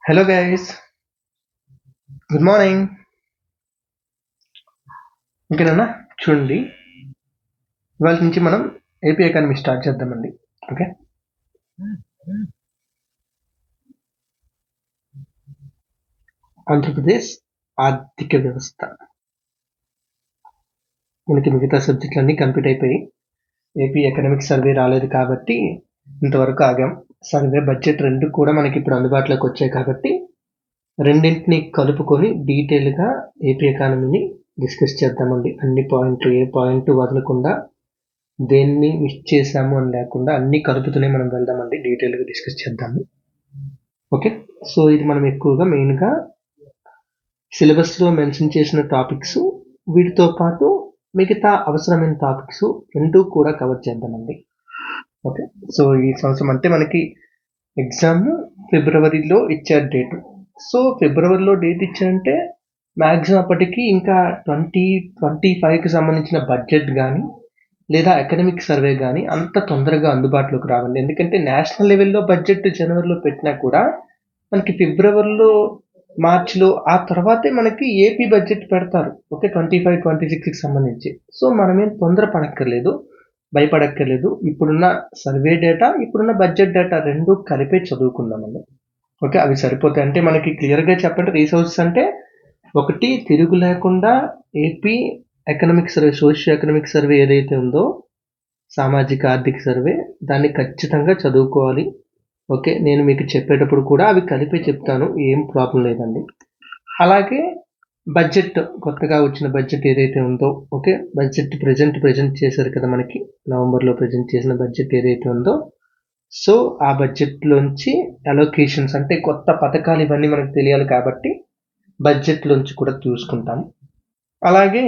Hello guys, good morning. ఓకేనా? చూడండి, ఇవాళ నుంచి మనం ఏపీ ఎకానమీ స్టార్ట్ చేద్దామండి. ఓకే, ఆంధ్రప్రదేశ్ ఆర్థిక వ్యవస్థ. మనకి మిగతా సబ్జెక్టులన్నీ కంప్లీట్ అయిపోయి ఏపీ ఎకనామిక్ సర్వే రాలేదు కాబట్టి ఇంతవరకు ఆగాం. సర్వే, బడ్జెట్ రెండు కూడా మనకి ఇప్పుడు అందుబాటులోకి వచ్చాయి కాబట్టి రెండింటిని కలుపుకొని డీటెయిల్గా ఏపీ ఎకానమీని డిస్కస్ చేద్దామండి. అన్ని పాయింట్లు, ఏ పాయింట్ వదలకుండా, దేన్ని మిస్ చేసాము అని లేకుండా అన్ని కలుపుతూనే మనం వెళ్దామండి. డీటెయిల్గా డిస్కస్ చేద్దాము. ఓకే, సో ఇది మనం ఎక్కువగా మెయిన్గా సిలబస్లో మెన్షన్ చేసిన టాపిక్స్, వీటితో పాటు మిగతా అవసరమైన టాపిక్స్ రెండూ కూడా కవర్ చేద్దామండి. ఓకే, సో ఈ సంవత్సరం అంటే మనకి ఎగ్జామ్ ఫిబ్రవరిలో ఇచ్చారు డేట్. సో ఫిబ్రవరిలో డేట్ ఇచ్చారంటే మ్యాక్సిమం అప్పటికి ఇంకా 2025కి సంబంధించిన బడ్జెట్ కానీ లేదా ఎకనమిక్ సర్వే కానీ అంత తొందరగా అందుబాటులోకి రావండి. ఎందుకంటే నేషనల్ లెవెల్లో బడ్జెట్ జనవరిలో పెట్టినా కూడా మనకి ఫిబ్రవరిలో, మార్చిలో ఆ తర్వాతే మనకి ఏపీ బడ్జెట్ పెడతారు. ఓకే, 25-26కి సంబంధించి. సో మనమేం తొందర పడక్కర్లేదు, భయపడక్కర్లేదు. ఇప్పుడున్న సర్వే డేటా, ఇప్పుడున్న బడ్జెట్ డేటా రెండు కలిపే చదువుకుందామండి. ఓకే, అవి సరిపోతాయి. అంటే మనకి క్లియర్గా చెప్పండి, రీసోర్సెస్ అంటే ఒకటి తిరుగు లేకుండా AP economic survey, socio economic survey ఏదైతే ఉందో, సామాజిక ఆర్థిక సర్వే, దాన్ని ఖచ్చితంగా చదువుకోవాలి. ఓకే, నేను మీకు చెప్పేటప్పుడు కూడా అవి కలిపే చెప్తాను, ఏం ప్రాబ్లం లేదండి. అలాగే బడ్జెట్, కొత్తగా వచ్చిన బడ్జెట్ ఏదైతే ఉందో, ఓకే, బడ్జెట్ ప్రజెంట్ చేశారు కదా మనకి, నవంబర్లో ప్రజెంట్ చేసిన బడ్జెట్ ఏదైతే ఉందో, సో ఆ బడ్జెట్లోంచి అలొకేషన్స్ అంటే కొత్త పథకాలు ఇవన్నీ మనకు తెలియాలి కాబట్టి బడ్జెట్లోంచి కూడా చూసుకుంటాం. అలాగే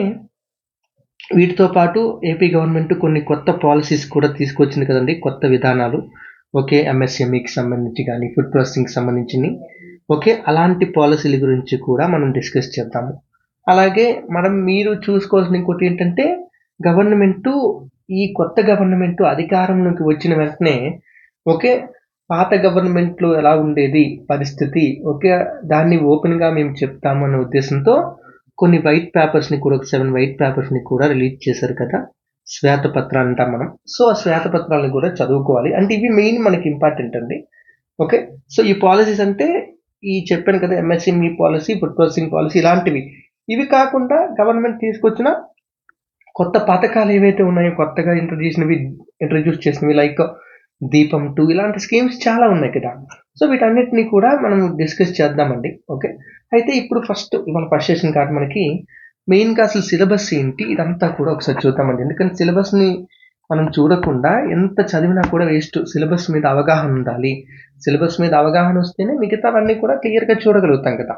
వీటితో పాటు ఏపీ గవర్నమెంట్ కొన్ని కొత్త పాలసీస్ కూడా తీసుకొచ్చింది కదండి, కొత్త విధానాలు. ఓకే, ఎంఎస్ఎంఈకి సంబంధించి కానీ, ఫుడ్ ప్రాసెసింగ్కి సంబంధించి, ఓకే, అలాంటి పాలసీల గురించి కూడా మనం డిస్కస్ చేద్దాము. అలాగే మీరు చూసుకోవాల్సిన ఇంకోటి ఏంటంటే, గవర్నమెంటు, ఈ కొత్త గవర్నమెంట్ అధికారంలోకి వచ్చిన వెంటనే, ఓకే, పాత గవర్నమెంట్లో ఎలా ఉండేది పరిస్థితి, ఓకే, దాన్ని ఓపెన్గా మేము చెప్తాము అనే ఉద్దేశంతో కొన్ని వైట్ పేపర్స్ని కూడా, ఒక 7 వైట్ పేపర్స్ని కూడా రిలీజ్ చేశారు కదా, శ్వేతపత్రాలు అంటాం మనం. సో ఆ శ్వేతపత్రాలను కూడా చదువుకోవాలి. అంటే ఇవి మెయిన్ మనకి ఇంపార్టెంట్ అండి. ఓకే, సో ఈ పాలసీస్ అంటే ఈ చెప్పాను కదా, MSME policy, food processing policy, ఇలాంటివి. ఇవి కాకుండా గవర్నమెంట్ తీసుకొచ్చిన కొత్త పథకాలు ఏవైతే ఉన్నాయో, కొత్తగా ఇంట్రడ్యూస్ చేసినవి, లైక్ దీపం 2, ఇలాంటి స్కీమ్స్ చాలా ఉన్నాయి కదా. సో వీటన్నిటిని కూడా మనం డిస్కస్ చేద్దామండి. ఓకే, అయితే ఇప్పుడు ఇవాళ ఫస్ట్ సెషన్ కాబట్టి మనకి మెయిన్గా అసలు సిలబస్ ఏంటి, ఇదంతా కూడా ఒకసారి చూద్దామండి. ఎందుకంటే సిలబస్ని మనం చూడకుండా ఎంత చదివినా కూడా వేస్ట్. సిలబస్ మీద అవగాహన ఉండాలి. సిలబస్ మీద అవగాహన వస్తేనే మిగతావన్నీ కూడా క్లియర్గా చూడగలుగుతాం కదా.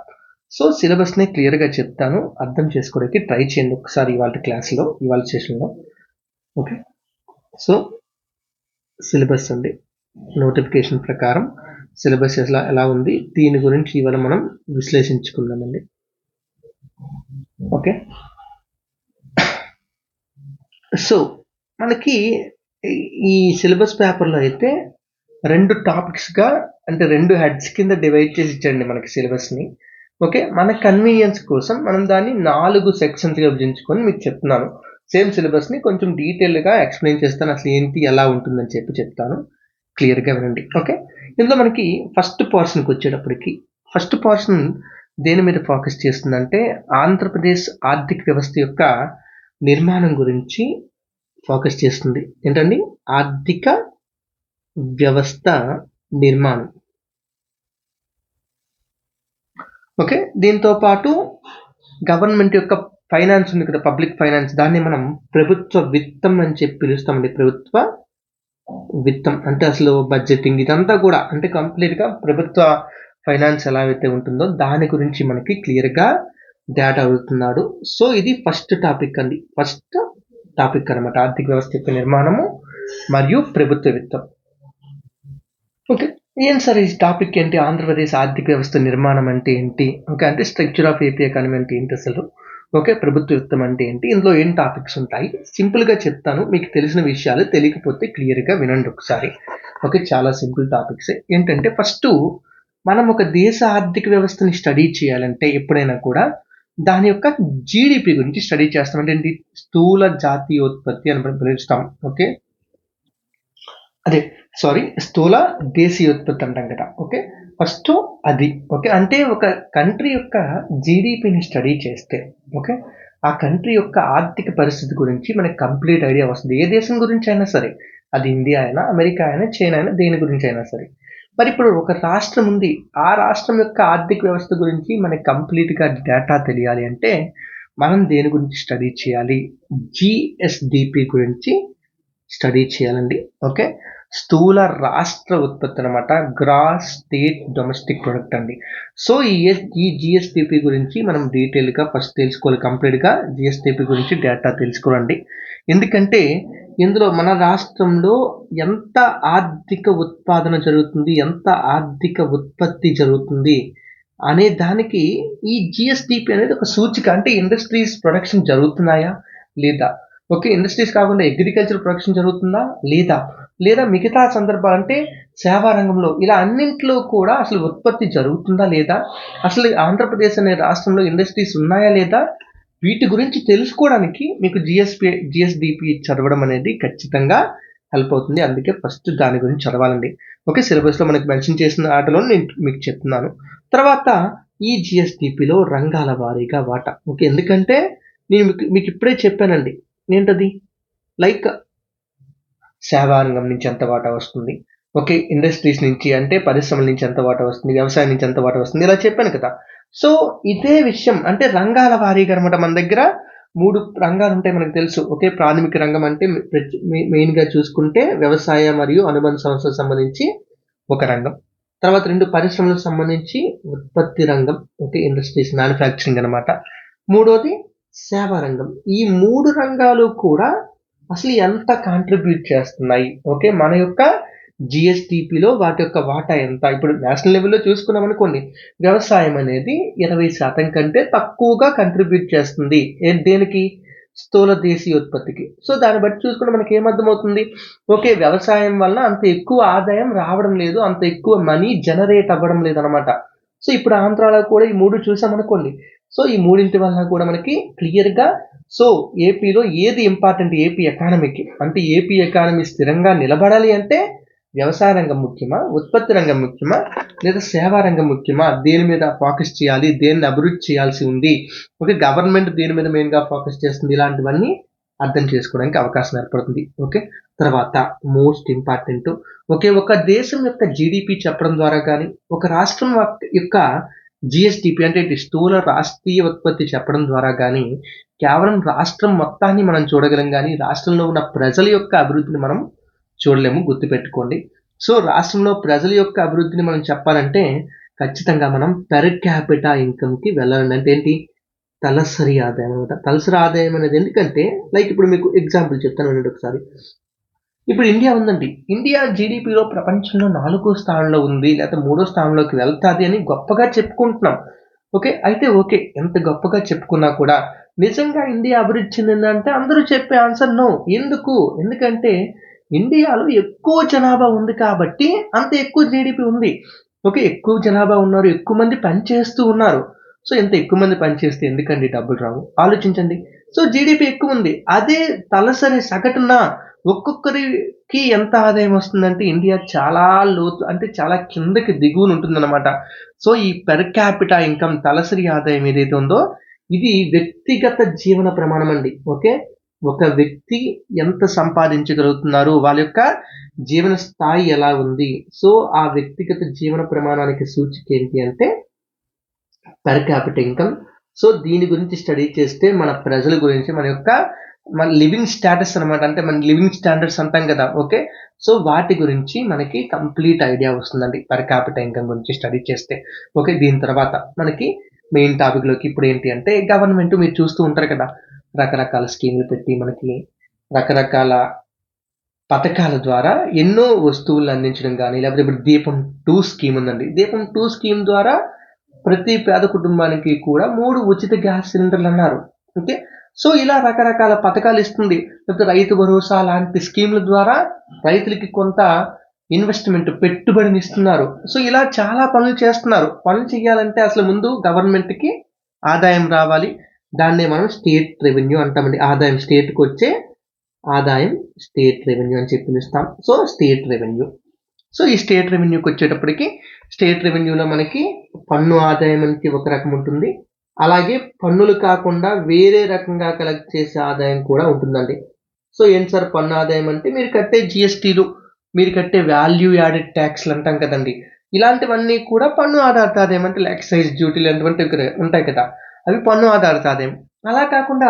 సో సిలబస్ని క్లియర్గా చెప్తాను, అర్థం చేసుకోవడానికి ట్రై చేయండి ఒకసారి ఇవాళ సెషన్లో. ఓకే, సో సిలబస్ అండి, నోటిఫికేషన్ ప్రకారం సిలబస్ ఎలా ఉంది, దీని గురించి ఇవాళ మనం విశ్లేషించుకుందామండి. ఓకే, సో మనకి ఈ సిలబస్ పేపర్లో అయితే 2 టాపిక్స్గా, అంటే 2 హెడ్స్ కింద డివైడ్ చేసి ఇచ్చండి మనకి సిలబస్ని. ఓకే, మన కన్వీనియన్స్ కోసం మనం దాన్ని 4 సెక్షన్స్గా విభజించుకొని మీకు చెప్తున్నాను. సేమ్ సిలబస్ని కొంచెం డీటెయిల్గా ఎక్స్ప్లెయిన్ చేస్తాను, అసలు ఏంటి ఎలా ఉంటుందని చెప్తాను, క్లియర్గా వినండి. ఓకే, ఇందులో మనకి ఫస్ట్ పోర్షన్కి వచ్చేటప్పటికి, ఫస్ట్ పోర్షన్ దేని మీద ఫోకస్ చేస్తుందంటే ఆంధ్రప్రదేశ్ ఆర్థిక వ్యవస్థ యొక్క నిర్మాణం గురించి ఫోకస్ చేస్తుంది. ఏంటండి? ఆర్థిక వ్యవస్థ నిర్మాణం. ఓకే, దీంతో పాటు గవర్నమెంట్ యొక్క ఫైనాన్స్ ఉంది కదా, పబ్లిక్ ఫైనాన్స్, దాన్ని మనం ప్రభుత్వ విత్తం అని చెప్పి పిలుస్తామండి. ప్రభుత్వ విత్తం అంటే అసలు బడ్జెటింగ్ ఇదంతా కూడా, అంటే కంప్లీట్గా ప్రభుత్వ ఫైనాన్స్ ఎలా అయితే ఉంటుందో దాని గురించి మనకి క్లియర్గా డేటా అడుగుతున్నాడు. సో ఇది ఫస్ట్ టాపిక్ అండి, ఫస్ట్ టాపిక్ అనమాట, ఆర్థిక వ్యవస్థ యొక్క నిర్మాణము మరియు ప్రభుత్వ విత్తం. ఓకే, ఏం సార్ ఈ టాపిక్ ఏంటి, ఆంధ్రప్రదేశ్ ఆర్థిక వ్యవస్థ నిర్మాణం అంటే ఏంటి, ఓకే, అంటే స్ట్రక్చర్ ఆఫ్ ఏపీ ఎకానమీ అంటే ఏంటి అసలు, ఓకే, ప్రభుత్వ విత్తం అంటే ఏంటి, ఇందులో ఏం టాపిక్స్ ఉంటాయి, సింపుల్గా చెప్తాను. మీకు తెలిసిన విషయాలు తెలియకపోతే క్లియర్గా వినండి ఒకసారి. ఓకే, చాలా సింపుల్ టాపిక్స్. ఏంటంటే ఫస్ట్ మనం ఒక దేశ ఆర్థిక వ్యవస్థని స్టడీ చేయాలంటే ఎప్పుడైనా కూడా దాని యొక్క జీడిపి గురించి స్టడీ చేస్తాం. అంటే ఏంటి? స్థూల జాతీయోత్పత్తి అని మనం పిలుస్తాం. ఓకే, స్థూల దేశీయోత్పత్తి అంటాం కదా. ఓకే, ఫస్ట్ అది. ఓకే, అంటే ఒక కంట్రీ యొక్క జీడిపిని స్టడీ చేస్తే ఓకే ఆ కంట్రీ యొక్క ఆర్థిక పరిస్థితి గురించి మనకి కంప్లీట్ ఐడియా వస్తుంది. ఏ దేశం గురించి అయినా సరే, అది ఇండియా అయినా, అమెరికా అయినా, చైనా అయినా, దేని గురించి అయినా సరే. మరి ఇప్పుడు ఒక రాష్ట్రం ఉంది, ఆ రాష్ట్రం యొక్క ఆర్థిక వ్యవస్థ గురించి మనకి కంప్లీట్గా డేటా తెలియాలి అంటే మనం దేని గురించి స్టడీ చేయాలి? జిఎస్డిపి గురించి స్టడీ చేయాలండి. ఓకే, స్థూల రాష్ట్ర ఉత్పత్తి అనమాట, గ్రాస్ స్టేట్ డొమెస్టిక్ ప్రొడక్ట్ అండి. సో ఈ జిఎస్టిపి గురించి మనం డీటెయిల్గా ఫస్ట్ తెలుసుకోవాలి. కంప్లీట్గా జిఎస్టిపి గురించి డేటా తెలుసుకోవాలండి. ఎందుకంటే ఇందులో మన రాష్ట్రంలో ఎంత ఆర్థిక ఉత్పాదన జరుగుతుంది, ఎంత ఆర్థిక ఉత్పత్తి జరుగుతుంది అనే దానికి ఈ జిఎస్టిపి అనేది ఒక సూచిక. అంటే ఇండస్ట్రీస్ ప్రొడక్షన్ జరుగుతున్నాయా లేదా, ఓకే, ఇండస్ట్రీస్ కాకుండా అగ్రికల్చర్ ప్రొడక్షన్ జరుగుతుందా లేదా మిగతా సందర్భాలు అంటే సేవా రంగంలో, ఇలా అన్నింటిలో కూడా అసలు ఉత్పత్తి జరుగుతుందా లేదా, అసలు ఆంధ్రప్రదేశ్ అనే రాష్ట్రంలో ఇండస్ట్రీస్ ఉన్నాయా లేదా, వీటి గురించి తెలుసుకోవడానికి మీకు జిఎస్డిపి చదవడం అనేది ఖచ్చితంగా హెల్ప్ అవుతుంది. అందుకే ఫస్ట్ దాని గురించి చదవాలండి. ఓకే, సిలబస్లో మనకి మెన్షన్ చేసిన ఆటలో నేను మీకు చెప్తున్నాను. తర్వాత ఈ జిఎస్డిపిలో రంగాల వారీగా వాటా. ఓకే, ఎందుకంటే నేను మీకు ఇప్పుడే చెప్పానండి, ఏంటది, లైక్ సేవా రంగం నుంచి ఎంత వాటా వస్తుంది, ఓకే, ఇండస్ట్రీస్ నుంచి అంటే పరిశ్రమల నుంచి ఎంత వాటా వస్తుంది, వ్యవసాయం నుంచి ఎంత వాటా వస్తుంది, ఇలా చెప్పాను కదా. సో ఇదే విషయం అంటే రంగాల వారీగా అనమాట. మన దగ్గర 3 రంగాలు ఉంటాయి మనకు తెలుసు. ఓకే, ప్రాథమిక రంగం అంటే మెయిన్గా చూసుకుంటే వ్యవసాయ మరియు అనుబంధ సంస్థలకు సంబంధించి ఒక రంగం. తర్వాత 2 పరిశ్రమలకు సంబంధించి ఉత్పత్తి రంగం, ఓకే, ఇండస్ట్రీస్, మ్యానుఫ్యాక్చరింగ్ అనమాట. మూడోది సేవా రంగం. ఈ 3 రంగాలు కూడా అసలు ఎంత కాంట్రిబ్యూట్ చేస్తున్నాయి, ఓకే, మన యొక్క జిఎస్టిపిలో వాటి యొక్క వాటా ఎంత? ఇప్పుడు నేషనల్ లెవెల్లో చూసుకున్నాం అనుకోండి, వ్యవసాయం అనేది 20% కంటే తక్కువగా కంట్రిబ్యూట్ చేస్తుంది. దేనికి? స్థూల దేశీయోత్పత్తికి. సో దాన్ని బట్టి చూసుకుంటే మనకి ఏమర్థమవుతుంది, ఓకే, వ్యవసాయం వల్ల అంత ఎక్కువ ఆదాయం రావడం లేదు, అంత ఎక్కువ మనీ జనరేట్ అవ్వడం లేదనమాట. సో ఇప్పుడు ఆంధ్రాలో కూడా ఈ 3 చూసామనుకోండి, సో ఈ మూడింటి వల్ల కూడా మనకి క్లియర్గా సో ఏపీలో ఏది ఇంపార్టెంట్ ఏపీ ఎకానమీకి, అంటే ఏపీ ఎకానమీ స్థిరంగా నిలబడాలి అంటే వ్యవసాయ రంగం ముఖ్యమా, ఉత్పత్తి రంగం ముఖ్యమా, లేదా సేవా రంగం ముఖ్యమా, దేని మీద ఫోకస్ చేయాలి, దేన్ని అభివృద్ధి చేయాల్సి ఉంది, ఓకే, గవర్నమెంట్ దేని మీద మెయిన్గా ఫోకస్ చేస్తుంది, ఇలాంటివన్నీ అర్థం చేసుకోవడానికి అవకాశం ఏర్పడుతుంది. ఓకే, తర్వాత మోస్ట్ ఇంపార్టెంట్, ఓకే, ఒక దేశం యొక్క జీడిపి చెప్పడం ద్వారా కానీ, ఒక రాష్ట్రం యొక్క జిఎస్టిపి అంటే స్థూల రాష్ట్రీయ ఉత్పత్తి చెప్పడం ద్వారా కానీ కేవలం రాష్ట్రం మొత్తాన్ని మనం చూడగలం, కానీ రాష్ట్రంలో ఉన్న ప్రజల యొక్క అభివృద్ధిని మనం చూడలేము, గుర్తుపెట్టుకోండి. సో రాష్ట్రంలో ప్రజల యొక్క అభివృద్ధిని మనం చెప్పాలంటే ఖచ్చితంగా మనం పెర్ క్యాపిటా ఇన్కమ్కి వెళ్ళాలండి. అంటే ఏంటి? తలసరి ఆదాయం అనమాట. తలసరి ఆదాయం అనేది ఎందుకంటే లైక్ ఇప్పుడు మీకు ఎగ్జాంపుల్ చెప్తాను వినండి ఒకసారి. ఇప్పుడు ఇండియా ఉందండి, ఇండియా జీడిపిలో ప్రపంచంలో 4వ స్థానంలో ఉంది, లేకపోతే 3వ స్థానంలోకి వెళ్తాది అని గొప్పగా చెప్పుకుంటున్నాం. ఓకే, అయితే ఓకే, ఎంత గొప్పగా చెప్పుకున్నా కూడా నిజంగా ఇండియా అభివృద్ధి చెందిందంటే అందరూ చెప్పే ఆన్సర్ నో. ఎందుకంటే ఇండియాలో ఎక్కువ జనాభా ఉంది కాబట్టి అంత ఎక్కువ జీడిపి ఉంది. ఓకే, ఎక్కువ జనాభా ఉన్నారు, ఎక్కువ మంది పనిచేస్తూ ఉన్నారు. సో ఎంత ఎక్కువ మంది పనిచేస్తే ఎందుకండి డబ్బులు రావు? ఆలోచించండి. సో జీడిపి ఎక్కువ ఉంది, అదే తలసరి సగటున ఒక్కొక్కరికి ఎంత ఆదాయం వస్తుందంటే ఇండియా చాలా లోతు, అంటే చాలా కిందకి దిగువన ఉంటుందన్నమాట. సో ఈ పెర్ క్యాపిటా ఇన్కమ్, తలసరి ఆదాయం ఏదైతే ఉందో ఇది వ్యక్తిగత జీవన ప్రమాణం అండి. ఓకే, ఒక వ్యక్తి ఎంత సంపాదించగలుగుతున్నారు, వాళ్ళ యొక్క జీవన స్థాయి ఎలా ఉంది, సో ఆ వ్యక్తిగత జీవన ప్రమాణానికి సూచిక ఏంటి అంటే పెర్ క్యాపిటల్ ఇన్కమ్. సో దీని గురించి స్టడీ చేస్తే మన ప్రజల గురించి, మన లివింగ్ స్టేటస్ అనమాట, అంటే మన లివింగ్ స్టాండర్డ్స్ అంటాం కదా. ఓకే, సో వాటి గురించి మనకి కంప్లీట్ ఐడియా వస్తుందండి పెర్ క్యాపిటల్ ఇన్కమ్ గురించి స్టడీ చేస్తే. ఓకే, దీని తర్వాత మనకి మెయిన్ టాపిక్లోకి ఇప్పుడు ఏంటి అంటే గవర్నమెంట్ మీరు చూస్తూ ఉంటారు కదా, రకరకాల స్కీములు పెట్టి మనకి రకరకాల పథకాల ద్వారా ఎన్నో వస్తువులను అందించడం కానీ, లేకపోతే ఇప్పుడు దీపం 2 స్కీమ్ ఉందండి. దీపం 2 స్కీమ్ ద్వారా ప్రతి పేద కుటుంబానికి కూడా 3 ఉచిత గ్యాస్ సిలిండర్లు అన్నారు. ఓకే, సో ఇలా రకరకాల పథకాలు ఇస్తుంది. లేకపోతే రైతు భరోసా లాంటి స్కీముల ద్వారా రైతులకి కొంత ఇన్వెస్ట్మెంట్ పెట్టుబడిని ఇస్తున్నారు. సో ఇలా చాలా పనులు చేస్తున్నారు. పనులు చేయాలంటే అసలు ముందు గవర్నమెంట్కి ఆదాయం రావాలి. దాన్నే మనం స్టేట్ రెవెన్యూ అంటామండి. ఆదాయం స్టేట్కి వచ్చే ఆదాయం స్టేట్ రెవెన్యూ అని చెప్పి పిలుస్తాం. So state revenue. సో ఈ స్టేట్ రెవెన్యూకి వచ్చేటప్పటికి స్టేట్ రెవెన్యూలో మనకి పన్ను ఆదాయం అనేది ఒక రకం ఉంటుంది. అలాగే పన్నులు కాకుండా వేరే రకంగా కలెక్ట్ చేసే ఆదాయం కూడా ఉంటుందండి. సో ఏంటి సార్ పన్ను ఆదాయం అంటే మీరు కట్టే జిఎస్టీలు, మీరు కట్టే వాల్యూ యాడెడ్ ట్యాక్స్లు అంటాం కదండి. ఇలాంటివన్నీ కూడా పన్ను ఆధారిత ఆదాయం అంటే ఎక్సైజ్ డ్యూటీలు అటువంటివి ఉంటాయి కదా, అవి పన్ను ఆధారిత ఆదాయం. అలా కాకుండా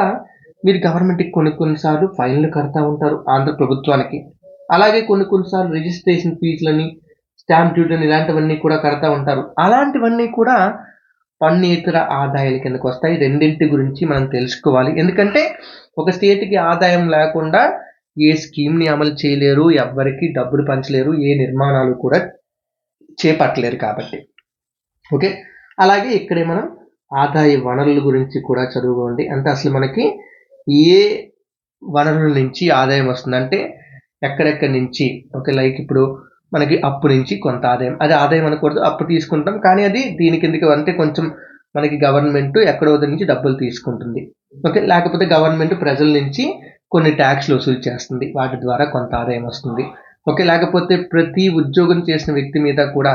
మీరు గవర్నమెంట్కి కొన్నిసార్లు ఫైన్లు కడతా ఉంటారు ఆంధ్ర ప్రభుత్వానికి. అలాగే కొన్నిసార్లు రిజిస్ట్రేషన్ ఫీజులని, స్టాంప్ డ్యూటీని ఇలాంటివన్నీ కూడా కడతా ఉంటారు. అలాంటివన్నీ కూడా పన్నేతర ఆదాయాల కిందకు వస్తాయి. రెండింటి గురించి మనం తెలుసుకోవాలి. ఎందుకంటే ఒక స్టేట్కి ఆదాయం లేకుండా ఏ స్కీమ్ని అమలు చేయలేరు, ఎవ్వరికి డబ్బులు పంచలేరు, ఏ నిర్మాణాలు కూడా చేపట్టలేరు కాబట్టి. ఓకే, అలాగే ఇక్కడే మనం ఆదాయ వనరుల గురించి కూడా చదువుకోండి. అంటే అసలు మనకి ఏ వనరుల నుంచి ఆదాయం వస్తుందంటే ఎక్కడెక్కడి నుంచి. ఓకే, లైక్ ఇప్పుడు మనకి అప్పు నుంచి కొంత ఆదాయం, అది ఆదాయం అనకూడదు, అప్పు తీసుకుంటాం కానీ అది దీని కిందకి అంటే కొంచెం మనకి గవర్నమెంట్ ఎక్కడో నుంచి డబ్బులు తీసుకుంటుంది. ఓకే, లేకపోతే గవర్నమెంట్ ప్రజల నుంచి కొన్ని ట్యాక్స్లు వసూలు చేస్తుంది, వాటి ద్వారా కొంత ఆదాయం వస్తుంది. ఓకే, లేకపోతే ప్రతి ఉద్యోగం చేసిన వ్యక్తి మీద కూడా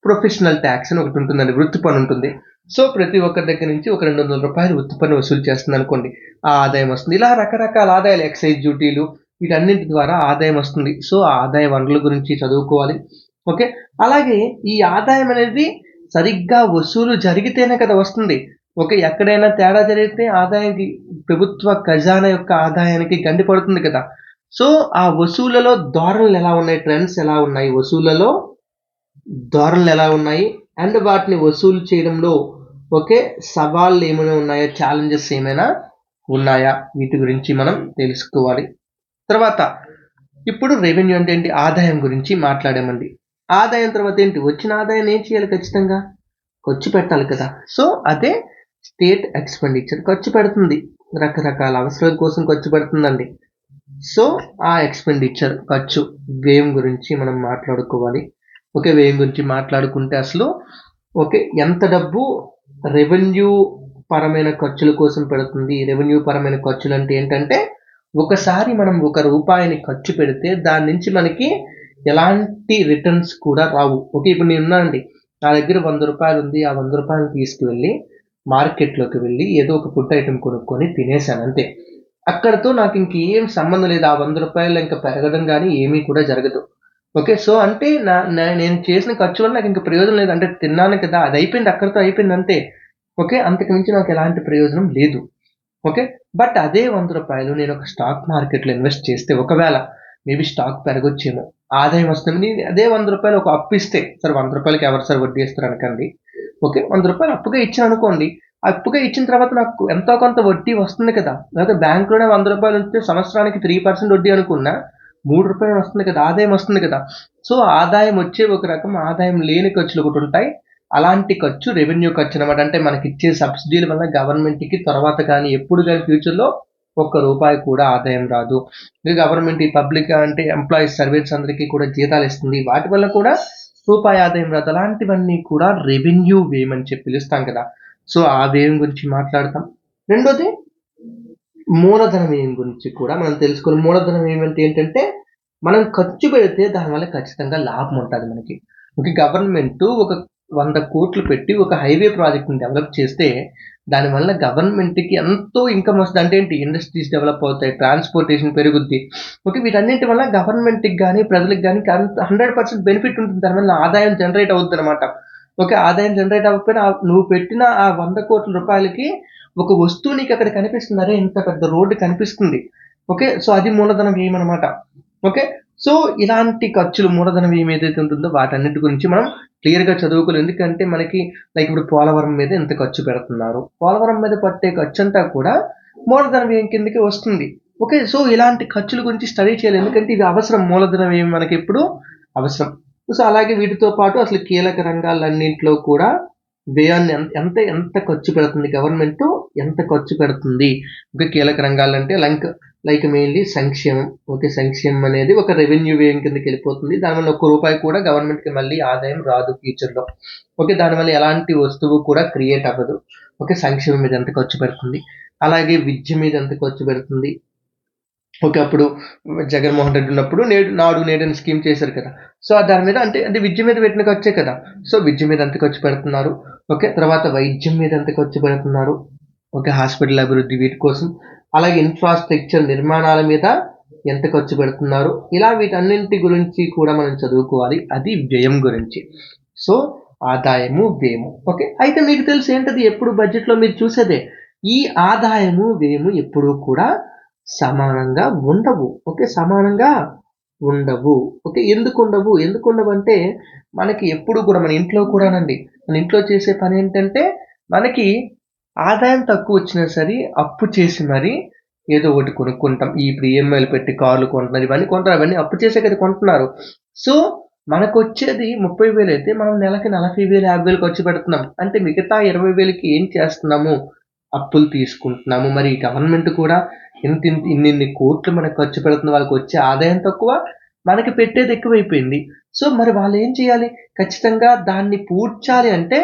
ప్రొఫెషనల్ ట్యాక్స్ అని ఒకటి ఉంటుందండి, వృత్తి పన్ను ఉంటుంది. సో ప్రతి ఒక్కరి దగ్గర నుంచి ఒక 200 రూపాయలు వృత్తి పన్ను వసూలు చేస్తుంది అనుకోండి, ఆ ఆదాయం వస్తుంది. ఇలా రకరకాల ఆదాయాలు, ఎక్సైజ్ డ్యూటీలు, వీటన్నింటి ద్వారా ఆదాయం వస్తుంది. సో ఆదాయ వనరుల గురించి చదువుకోవాలి. ఓకే, అలాగే ఈ ఆదాయం అనేది సరిగ్గా వసూలు జరిగితేనే కదా వస్తుంది. ఓకే, ఎక్కడైనా తేడా జరిగితే ఆదాయానికి, ప్రభుత్వ ఖజానా యొక్క ఆదాయానికి గండి పడుతుంది కదా. సో ఆ వసూళ్లలో ధోరణులు ఎలా ఉన్నాయి, ట్రెండ్స్ ఎలా ఉన్నాయి, వసూళ్లలో ధోరణులు ఎలా ఉన్నాయి, అండ్ వాటిని వసూలు చేయడంలో ఓకే సవాళ్ళు ఏమైనా ఉన్నాయా, ఛాలెంజెస్ ఏమైనా ఉన్నాయా, వీటి గురించి మనం తెలుసుకోవాలి. తర్వాత ఇప్పుడు రెవెన్యూ అంటే ఏంటి, ఆదాయం గురించి మాట్లాడామండి. ఆదాయం తర్వాత ఏంటి, వచ్చిన ఆదాయాన్ని ఏం చేయాలి, ఖచ్చితంగా ఖర్చు పెట్టాలి కదా. సో అదే స్టేట్ ఎక్స్పెండిచర్, ఖర్చు పెడుతుంది, రకరకాల అవసరాల కోసం ఖర్చు పెడుతుందండి. సో ఆ ఎక్స్పెండిచర్, ఖర్చు, వ్యయం గురించి మనం మాట్లాడుకోవాలి. ఓకే, వ్యయం గురించి మాట్లాడుకుంటే అసలు ఓకే ఎంత డబ్బు రెవెన్యూ పరమైన ఖర్చుల కోసం పెడుతుంది. రెవెన్యూ పరమైన ఖర్చులు అంటే ఏంటంటే ఒకసారి మనం 1 రూపాయిని ఖర్చు పెడితే దాని నుంచి మనకి ఎలాంటి రిటర్న్స్ కూడా రావు. ఓకే, ఇప్పుడు నేను ఉన్నానండి, నా దగ్గర 100 రూపాయలు ఉంది, ఆ 100 రూపాయలు తీసుకువెళ్ళి మార్కెట్లోకి వెళ్ళి ఏదో ఒక ఫుడ్ ఐటెం కొనుక్కొని తినేసాను అంతే. అక్కడతో నాకు ఇంకేం సంబంధం లేదు, ఆ 100 రూపాయలు ఇంకా పెరగడం కానీ ఏమీ కూడా జరగదు. ఓకే, సో అంటే నేను చేసిన ఖర్చు వల్ల నాకు ఇంకా ప్రయోజనం లేదు, అంటే తిన్నాను కదా, అది అయిపోయింది, అక్కడితో అయిపోయింది అంతే. ఓకే, అంతకు మించి నాకు ఎలాంటి ప్రయోజనం లేదు. ఓకే, బట్ అదే 100 రూపాయలు నేను ఒక స్టాక్ మార్కెట్లో ఇన్వెస్ట్ చేస్తే ఒకవేళ మేబీ స్టాక్ పెరగొచ్చేమో, ఆదాయం వస్తుంది. అదే 100 రూపాయలు ఒక అప్పు ఇస్తే, సార్ 100 రూపాయలకి ఎవరు సార్ వడ్డీ ఇస్తారు అనకండి. ఓకే, 100 రూపాయలు అప్పుగా ఇచ్చాను అనుకోండి, అప్పుగా ఇచ్చిన తర్వాత నాకు ఎంతో కొంత వడ్డీ వస్తుంది కదా. లేకపోతే బ్యాంకులోనే 100 రూపాయలు ఉంటే సంవత్సరానికి 3% వడ్డీ అనుకున్నా 3 రూపాయలు వస్తుంది కదా, ఆదాయం వస్తుంది కదా. సో ఆదాయం వచ్చే ఒక రకం, ఆదాయం లేని ఖర్చులు ఒకటి ఉంటాయి. అలాంటి ఖర్చు రెవెన్యూ ఖర్చు అనమాట. అంటే మనకి ఇచ్చే సబ్సిడీల వల్ల గవర్నమెంట్కి తర్వాత కానీ ఎప్పుడు కానీ ఫ్యూచర్లో 1 రూపాయి కూడా ఆదాయం రాదు. గవర్నమెంట్ ఈ పబ్లిక్ అంటే ఎంప్లాయీస్, సర్వీస్ అందరికీ కూడా జీతాలు ఇస్తుంది, వాటి వల్ల కూడా రూపాయి ఆదాయం రాదు. అలాంటివన్నీ కూడా రెవెన్యూ వ్యయం అని చెప్పి పిలుస్తాం కదా. సో ఆ వ్యయం గురించి మాట్లాడతాం. రెండోది మూలధన వ్యయం గురించి కూడా మనం తెలుసుకోవాలి. మూలధన వ్యయం అంటే ఏంటంటే మనం ఖర్చు పెడితే దానివల్ల ఖచ్చితంగా లాభం ఉంటుంది మనకి. ఒక గవర్నమెంట్ ఒక 100 కోట్లు పెట్టి ఒక హైవే ప్రాజెక్ట్ని డెవలప్ చేస్తే దానివల్ల గవర్నమెంట్కి ఎంతో ఇన్కమ్ వస్తుంది. అంటే ఏంటి, ఇండస్ట్రీస్ డెవలప్ అవుతాయి, ట్రాన్స్పోర్టేషన్ పెరుగుద్ది. ఓకే, వీటన్నింటి వల్ల గవర్నమెంట్కి కానీ ప్రజలకు కానీ 100% బెనిఫిట్ ఉంటుంది, దానివల్ల ఆదాయం జనరేట్ అవుతుంది అనమాట. ఓకే, ఆదాయం జనరేట్ అవ్వకపోయినా నువ్వు పెట్టిన ఆ 100 కోట్ల రూపాయలకి ఒక వస్తువు నీకు అక్కడ కనిపిస్తుంది, అరే ఇంత పెద్ద రోడ్డు కనిపిస్తుంది. ఓకే, సో అది మూలధన వ్యయం అనమాట. ఓకే, సో ఇలాంటి ఖర్చులు, మూలధన వ్యయం ఏదైతే ఉంటుందో వాటన్నిటి గురించి మనం క్లియర్గా చదువుకోలేదు. ఎందుకంటే మనకి లైక్ ఇప్పుడు పోలవరం మీద ఎంత ఖర్చు పెడుతున్నారు, పోలవరం మీద పట్టే ఖర్చు అంతా కూడా మూలధన వ్యయం కిందకి వస్తుంది. ఓకే, సో ఇలాంటి ఖర్చుల గురించి స్టడీ చేయాలి, ఎందుకంటే ఇది అవసరం, మూలధన వ్యయం మనకి ఎప్పుడు అవసరం. సో అలాగే వీటితో పాటు అసలు కీలక రంగాలన్నింటిలో కూడా వ్యయాన్ని ఎంత ఖర్చు పెడుతుంది గవర్నమెంట్, ఎంత ఖర్చు పెడుతుంది. ఇంకా కీలక రంగాలంటే లైక్ లైక్ మెయిన్లీ సంక్షేమం. ఓకే, సంక్షేమం అనేది ఒక రెవెన్యూ వ్యయం కిందకి వెళ్ళిపోతుంది. దానివల్ల ₹1 కూడా గవర్నమెంట్కి మళ్ళీ ఆదాయం రాదు ఫ్యూచర్లో. ఓకే, దానివల్ల ఎలాంటి వస్తువు కూడా క్రియేట్ అవ్వదు. ఓకే, సంక్షేమం మీద ఎంత ఖర్చు పెడుతుంది, అలాగే విద్య మీద ఎంత ఖర్చు పెడుతుంది. ఓకే, అప్పుడు జగన్మోహన్ రెడ్డి ఉన్నప్పుడు నాడు నేడు అని స్కీమ్ చేశారు కదా. సో దాని మీద అంటే విద్య మీద పెట్టిన ఖర్చే కదా. సో విద్య మీద ఎంత ఖర్చు పెడుతున్నారు. ఓకే, తర్వాత వైద్యం మీద ఎంత ఖర్చు పెడుతున్నారు. ఓకే, హాస్పిటల్ అభివృద్ధి వీటి కోసం, అలాగే ఇన్ఫ్రాస్ట్రక్చర్ నిర్మాణాల మీద ఎంత ఖర్చు పెడుతున్నారు. ఇలా వీటన్నింటి గురించి కూడా మనం చదువుకోవాలి. అది వ్యయం గురించి. సో ఆదాయము వ్యయము. ఓకే, అయితే మీకు తెలుసు ఏంటది, ఎప్పుడు బడ్జెట్లో మీరు చూసేదే ఈ ఆదాయము వ్యయము ఎప్పుడూ కూడా సమానంగా ఉండవు. ఓకే, సమానంగా ఉండవు. ఓకే, ఎందుకు ఉండవు అంటే మనకి ఎప్పుడు కూడా మన ఇంట్లో కూడానండి, మన ఇంట్లో చేసే పని ఏంటంటే మనకి ఆదాయం తక్కువ వచ్చినా సరే అప్పు చేసి మరి ఏదో ఒకటి కొనుక్కుంటాం. ఇప్పుడు ఈఎంఐలు పెట్టి కార్లు కొంటున్నారు, ఇవన్నీ కొంటారు, అవన్నీ అప్పు చేసే కదా కొంటున్నారు. సో మనకు వచ్చేది 30,000 అయితే మనం నెలకి 40,000 50,000 ఖర్చు పెడుతున్నాం. అంటే మిగతా 20,000కి ఏం చేస్తున్నాము, అప్పులు తీసుకుంటున్నాము. మరి గవర్నమెంట్ కూడా ఇన్ని కోట్లు మనకు ఖర్చు పెడుతున్న వాళ్ళకి వచ్చే ఆదాయం తక్కువ, మనకి పెట్టేది ఎక్కువైపోయింది. సో మరి వాళ్ళు ఏం చేయాలి, ఖచ్చితంగా దాన్ని పూడ్చాలి అంటే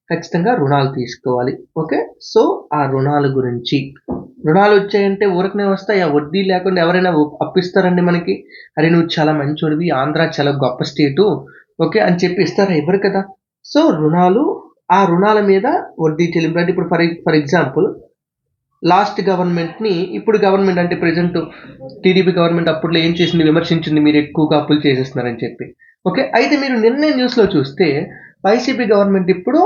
ఖచ్చితంగా రుణాలు తీసుకోవాలి. ఓకే, సో ఆ రుణాల గురించి, రుణాలు వచ్చాయంటే ఊరకనే వస్తాయి, ఆ వడ్డీ లేకుండా ఎవరైనా అప్పిస్తారండి మనకి. అరే నువ్వు చాలా మంచోడివి, ఆంధ్ర చాలా గొప్ప స్టేటు, ఓకే అని చెప్పి ఇస్తారా, ఇవ్వరు కదా. సో రుణాలు, ఆ రుణాల మీద వడ్డీ చెల్లింపు. అంటే ఇప్పుడు ఫర్ ఎగ్జాంపుల్ లాస్ట్ గవర్నమెంట్ని ఇప్పుడు గవర్నమెంట్ అంటే ప్రజెంట్ టీడీపీ గవర్నమెంట్ అప్పట్లో ఏం చేసింది, విమర్శించింది, మీరు ఎక్కువగా అప్పులు చేసేస్తున్నారని చెప్పి. ఓకే, అయితే మీరు నిన్నే న్యూస్లో చూస్తే వైసీపీ గవర్నమెంట్ ఇప్పుడు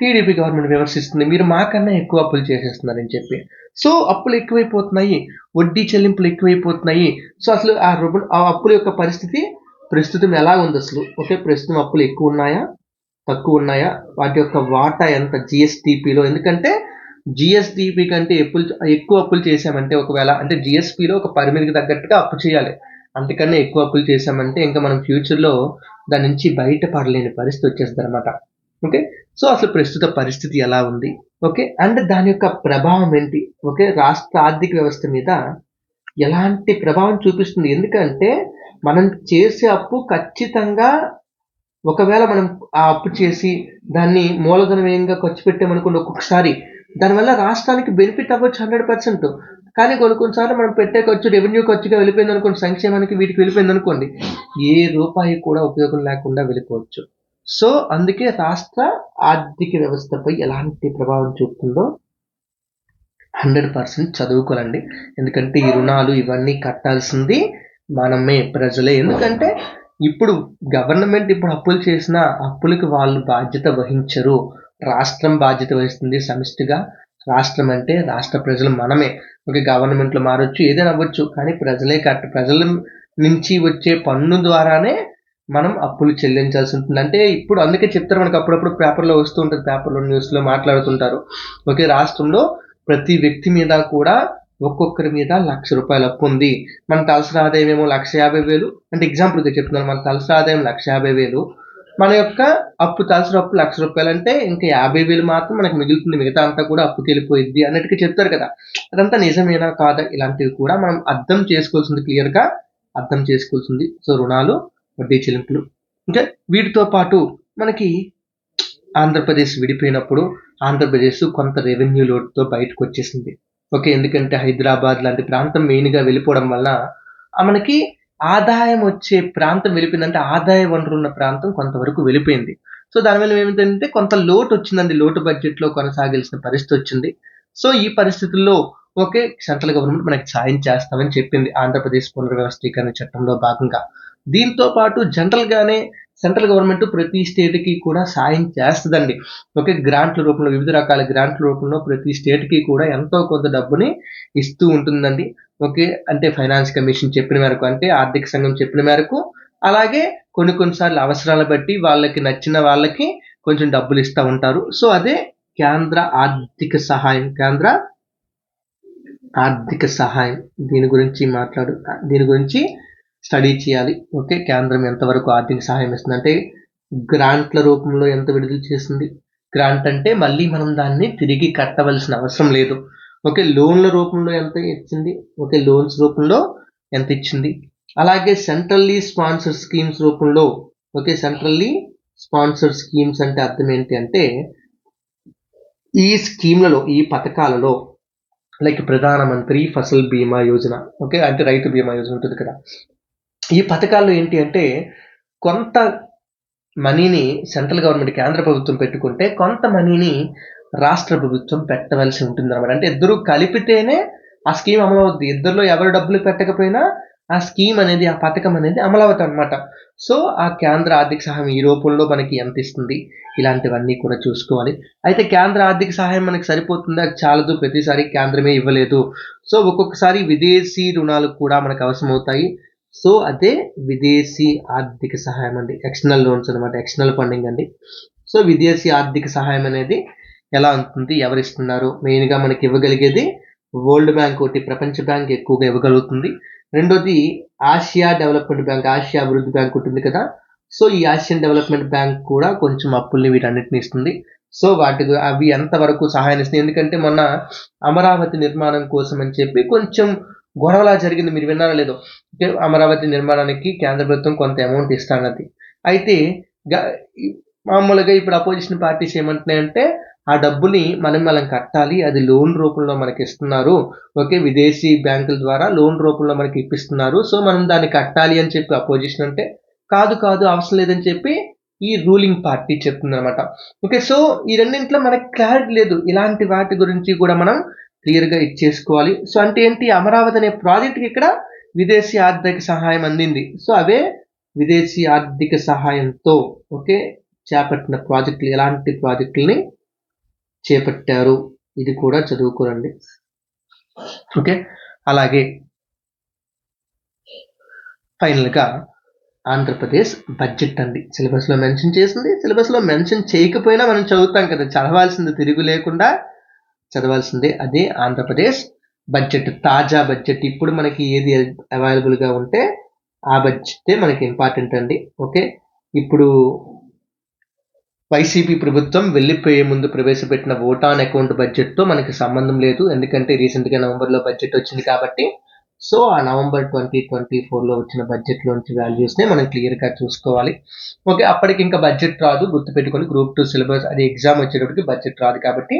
టీడీపీ గవర్నమెంట్ విమర్శిస్తుంది, మీరు మాకన్నా ఎక్కువ అప్పులు చేసేస్తున్నారని చెప్పి. సో అప్పులు ఎక్కువైపోతున్నాయి, వడ్డీ చెల్లింపులు ఎక్కువైపోతున్నాయి. సో అసలు ఆ అప్పుల యొక్క ప్రస్తుతం ఎలా ఉంది అసలు. ఓకే, ప్రస్తుతం అప్పులు ఎక్కువ ఉన్నాయా తక్కువ ఉన్నాయా, వాటి యొక్క వాటా ఎంత జిఎస్టిపిలో. ఎందుకంటే జిఎస్టిపి కంటే ఎక్కువ అప్పులు చేసామంటే, ఒకవేళ అంటే జిఎస్పిలో ఒక పరిమితికి తగ్గట్టుగా అప్పు చేయాలి, అంతకన్నా ఎక్కువ అప్పులు చేసామంటే ఇంకా మనం ఫ్యూచర్లో దాని నుంచి బయటపడలేని పరిస్థితి వచ్చేస్తుంది అనమాట. ఓకే, సో అసలు ప్రస్తుత పరిస్థితి ఎలా ఉంది. ఓకే, అండ్ దాని యొక్క ప్రభావం ఏంటి. ఓకే, రాష్ట్ర ఆర్థిక వ్యవస్థ మీద ఎలాంటి ప్రభావం చూపిస్తుంది. ఎందుకంటే మనం చేసే అప్పు ఖచ్చితంగా, ఒకవేళ మనం ఆ అప్పు చేసి దాన్ని మూలధన వ్యయంగా ఖర్చు పెట్టామనుకోండి, ఒక్కొక్కసారి దానివల్ల రాష్ట్రానికి బెనిఫిట్ అవ్వచ్చు 100%. కానీ కొన్నిసార్లు మనం పెట్టే ఖర్చు రెవెన్యూ ఖర్చుగా వెళ్ళిపోయింది అనుకోండి, సంక్షేమానికి వీటికి వెళ్ళిపోయింది అనుకోండి, ఏ రూపాయి కూడా ఉపయోగం లేకుండా వెళ్ళిపోవచ్చు. సో అందుకే రాష్ట్ర ఆర్థిక వ్యవస్థపై ఎలాంటి ప్రభావం చూపుతుందో 100% చదువుకోవాలండి. ఎందుకంటే ఈ రుణాలు ఇవన్నీ కట్టాల్సింది మనమే, ప్రజలే. ఎందుకంటే ఇప్పుడు గవర్నమెంట్ ఇప్పుడు అప్పులు చేసిన అప్పులకి వాళ్ళు బాధ్యత వహించరు, రాష్ట్రం బాధ్యత వహిస్తుంది సమిష్టిగా. రాష్ట్రం అంటే రాష్ట్ర ప్రజలు మనమే. ఓకే, గవర్నమెంట్లో మారొచ్చు, ఏదైనా అవ్వచ్చు, కానీ ప్రజల నుంచి వచ్చే పన్ను ద్వారానే మనం అప్పులు చెల్లించాల్సి ఉంటుంది. అంటే ఇప్పుడు అందుకే చెప్తారు మనకు, అప్పుడప్పుడు పేపర్లో వస్తూ ఉంటుంది, పేపర్లో న్యూస్లో మాట్లాడుతుంటారు. ఓకే, రాష్ట్రంలో ప్రతి వ్యక్తి మీద కూడా ఒక్కొక్కరి మీద ₹1,00,000 అప్పు ఉంది. మన తలసరి ఆదాయం ఏమో 1,50,000. అంటే ఎగ్జాంపుల్గా చెప్తున్నాను, మన తలసరి ఆదాయం 1,50,000, మన యొక్క తలసరి అప్పు ₹1,00,000 అంటే ఇంకా 50,000 మాత్రం మనకు మిగులుతుంది, మిగతా అంతా కూడా అప్పుకి వెళ్ళిపోయింది అన్నట్టుగా చెప్తారు కదా. అదంతా నిజమేనా కాదా, ఇలాంటివి కూడా మనం అర్థం చేసుకోవాల్సింది, క్లియర్గా అర్థం చేసుకోవాల్సింది. సో రుణాలు, వడ్డీ చెల్లింపులు. ఇంకా వీటితో పాటు మనకి ఆంధ్రప్రదేశ్ విడిపోయినప్పుడు ఆంధ్రప్రదేశ్ కొంత రెవెన్యూ లోటుతో బయటకు వచ్చేసింది. ఓకే, ఎందుకంటే హైదరాబాద్ లాంటి ప్రాంతం మెయిన్గా వెళ్ళిపోవడం వల్ల మనకి ఆదాయం వచ్చే ప్రాంతం వెళ్ళిపోయిందంటే, ఆదాయ వనరు ఉన్న ప్రాంతం కొంతవరకు వెళ్ళిపోయింది. సో దానివల్ల ఏమిటంటే కొంత లోటు వచ్చిందండి, లోటు బడ్జెట్లో కొనసాగాల్సిన పరిస్థితి వచ్చింది. సో ఈ పరిస్థితుల్లో ఓకే, సెంట్రల్ గవర్నమెంట్ మనకి సాయం చేస్తామని చెప్పింది ఆంధ్రప్రదేశ్ పునర్వ్యవస్థీకరణ చట్టంలో భాగంగా. దీంతో పాటు జనరల్గానే సెంట్రల్ గవర్నమెంట్ ప్రతి స్టేట్కి కూడా సాయం చేస్తుందండి. ఓకే, గ్రాంట్ల రూపంలో, వివిధ రకాల గ్రాంట్ల రూపంలో ప్రతి స్టేట్కి కూడా ఎంతో కొంత డబ్బుని ఇస్తూ ఉంటుందండి. ఓకే, అంటే ఫైనాన్స్ కమిషన్ చెప్పిన మేరకు, అంటే ఆర్థిక సంఘం చెప్పిన మేరకు, అలాగే కొన్నిసార్లు అవసరాలు బట్టి వాళ్ళకి నచ్చిన వాళ్ళకి కొంచెం డబ్బులు ఇస్తూ ఉంటారు. సో అదే కేంద్ర ఆర్థిక సహాయం. దీని గురించి స్టడీ చేయాలి. ఓకే, కేంద్రం ఎంతవరకు ఆర్థిక సహాయం ఇస్తుంది, అంటే గ్రాంట్ల రూపంలో ఎంత విడుదల చేస్తుంది. గ్రాంట్ అంటే మళ్ళీ మనం దాన్ని తిరిగి కట్టవలసిన అవసరం లేదు. ఓకే, లోన్ల రూపంలో ఎంత ఇచ్చింది, ఓకే లోన్స్ రూపంలో ఎంత ఇచ్చింది. అలాగే సెంట్రల్లీ స్పాన్సర్డ్ స్కీమ్స్ రూపంలో, ఓకే సెంట్రల్లీ స్పాన్సర్డ్ స్కీమ్స్ అంటే అర్థం ఏంటి అంటే ఈ స్కీమ్లలో, ఈ పథకాలలో లైక్ ప్రధానమంత్రి ఫసల్ బీమా యోజన, ఓకే అంటే రైతు బీమా యోజన ఉంటుంది కదా. ఈ పథకాల్లో ఏంటి అంటే కొంత మనీని సెంట్రల్ గవర్నమెంట్, కేంద్ర ప్రభుత్వం పెట్టుకుంటే కొంత మనీని రాష్ట్ర ప్రభుత్వం పెట్టవలసి ఉంటుంది అనమాట. అంటే ఇద్దరు కలిపితేనే ఆ స్కీమ్ అమలు అవుద్ది. ఇద్దరిలో ఎవరు డబ్బులు పెట్టకపోయినా ఆ స్కీమ్ అనేది, ఆ పథకం అనేది అమలు అవుతుంది అనమాట. సో ఆ కేంద్ర ఆర్థిక సహాయం ఈ రూపంలో మనకి ఎంత ఇస్తుంది, ఇలాంటివన్నీ కూడా చూసుకోవాలి. అయితే కేంద్ర ఆర్థిక సహాయం మనకి సరిపోతుందా, చాలదు, ప్రతిసారి కేంద్రమే ఇవ్వలేదు. సో ఒక్కొక్కసారి విదేశీ రుణాలు కూడా మనకు అవసరం అవుతాయి. సో అదే విదేశీ ఆర్థిక సహాయం అండి, ఎక్స్టర్నల్ లోన్స్ అనమాట, ఎక్స్టర్నల్ ఫండింగ్ అండి. సో విదేశీ ఆర్థిక సహాయం అనేది ఎలా ఉంటుంది, ఎవరు ఇస్తున్నారు, మెయిన్గా మనకి ఇవ్వగలిగేది వరల్డ్ బ్యాంక్ ఒకటి, ప్రపంచ బ్యాంక్ ఎక్కువగా ఇవ్వగలుగుతుంది. రెండోది ఆసియా డెవలప్మెంట్ బ్యాంక్, ఆసియా అభివృద్ధి బ్యాంక్ ఉంటుంది కదా. సో ఈ ఆసియన్ డెవలప్మెంట్ బ్యాంక్ కూడా కొంచెం అప్పుల్ని వీటన్నిటిని ఇస్తుంది. సో అవి ఎంతవరకు సహాయం ఇస్తుంది, ఎందుకంటే మొన్న అమరావతి నిర్మాణం కోసం అని చెప్పి కొంచెం గొడవలా జరిగింది, మీరు విన్నారా లేదో. అమరావతి నిర్మాణానికి కేంద్ర ప్రభుత్వం కొంత అమౌంట్ ఇస్తానది. అయితే మామూలుగా ఇప్పుడు అపోజిషన్ పార్టీస్ ఏమంటున్నాయంటే ఆ డబ్బుని మనం కట్టాలి, అది లోన్ రూపంలో మనకి ఇస్తున్నారు, ఓకే విదేశీ బ్యాంకుల ద్వారా లోన్ రూపంలో మనకి ఇప్పిస్తున్నారు, సో మనం దాన్ని కట్టాలి అని చెప్పి అపోజిషన్ అంటే కాదు అవసరం లేదని చెప్పి ఈ రూలింగ్ పార్టీ చెప్తుంది అనమాట. ఓకే, సో ఈ రెండింటిలో మనకి క్లారిటీ లేదు, ఇలాంటి వాటి గురించి కూడా మనం క్లియర్గా ఇచ్చేసుకోవాలి. సో అంటే ఏంటి, అమరావతి అనే ప్రాజెక్ట్కి ఇక్కడ విదేశీ ఆర్థిక సహాయం అందింది. సో అవే విదేశీ ఆర్థిక సహాయంతో ఓకే చేపట్టిన ప్రాజెక్టులు, ఎలాంటి ప్రాజెక్టులని చేపట్టారు, ఇది కూడా చదువుకోరండి. ఓకే, అలాగే ఫైనల్గా ఆంధ్రప్రదేశ్ బడ్జెట్ అండి, సిలబస్లో మెన్షన్ చేసింది. సిలబస్లో మెన్షన్ చేయకపోయినా మనం చదువుతాం కదా, చదవాల్సింది, తిరుగు లేకుండా చదవాల్సిందే. అదే ఆంధ్రప్రదేశ్ బడ్జెట్, తాజా బడ్జెట్, ఇప్పుడు మనకి ఏది అవైలబుల్గా ఉంటే ఆ బడ్జెటే మనకి ఇంపార్టెంట్ అండి. ఓకే, ఇప్పుడు వైసీపీ ప్రభుత్వం వెళ్ళిపోయే ముందు ప్రవేశపెట్టిన ఓట్ ఆన్ అకౌంట్ బడ్జెట్తో మనకి సంబంధం లేదు, ఎందుకంటే రీసెంట్గా నవంబర్లో బడ్జెట్ వచ్చింది కాబట్టి. సో ఆ నవంబర్ 2024లో వచ్చిన బడ్జెట్లోంచి వాల్యూస్నే మనం క్లియర్గా చూసుకోవాలి. ఓకే, అప్పటికి ఇంకా బడ్జెట్ రాదు, గుర్తుపెట్టుకొని గ్రూప్ 2 సిలబస్ అది ఎగ్జామ్ వచ్చేటప్పటికి బడ్జెట్ రాదు కాబట్టి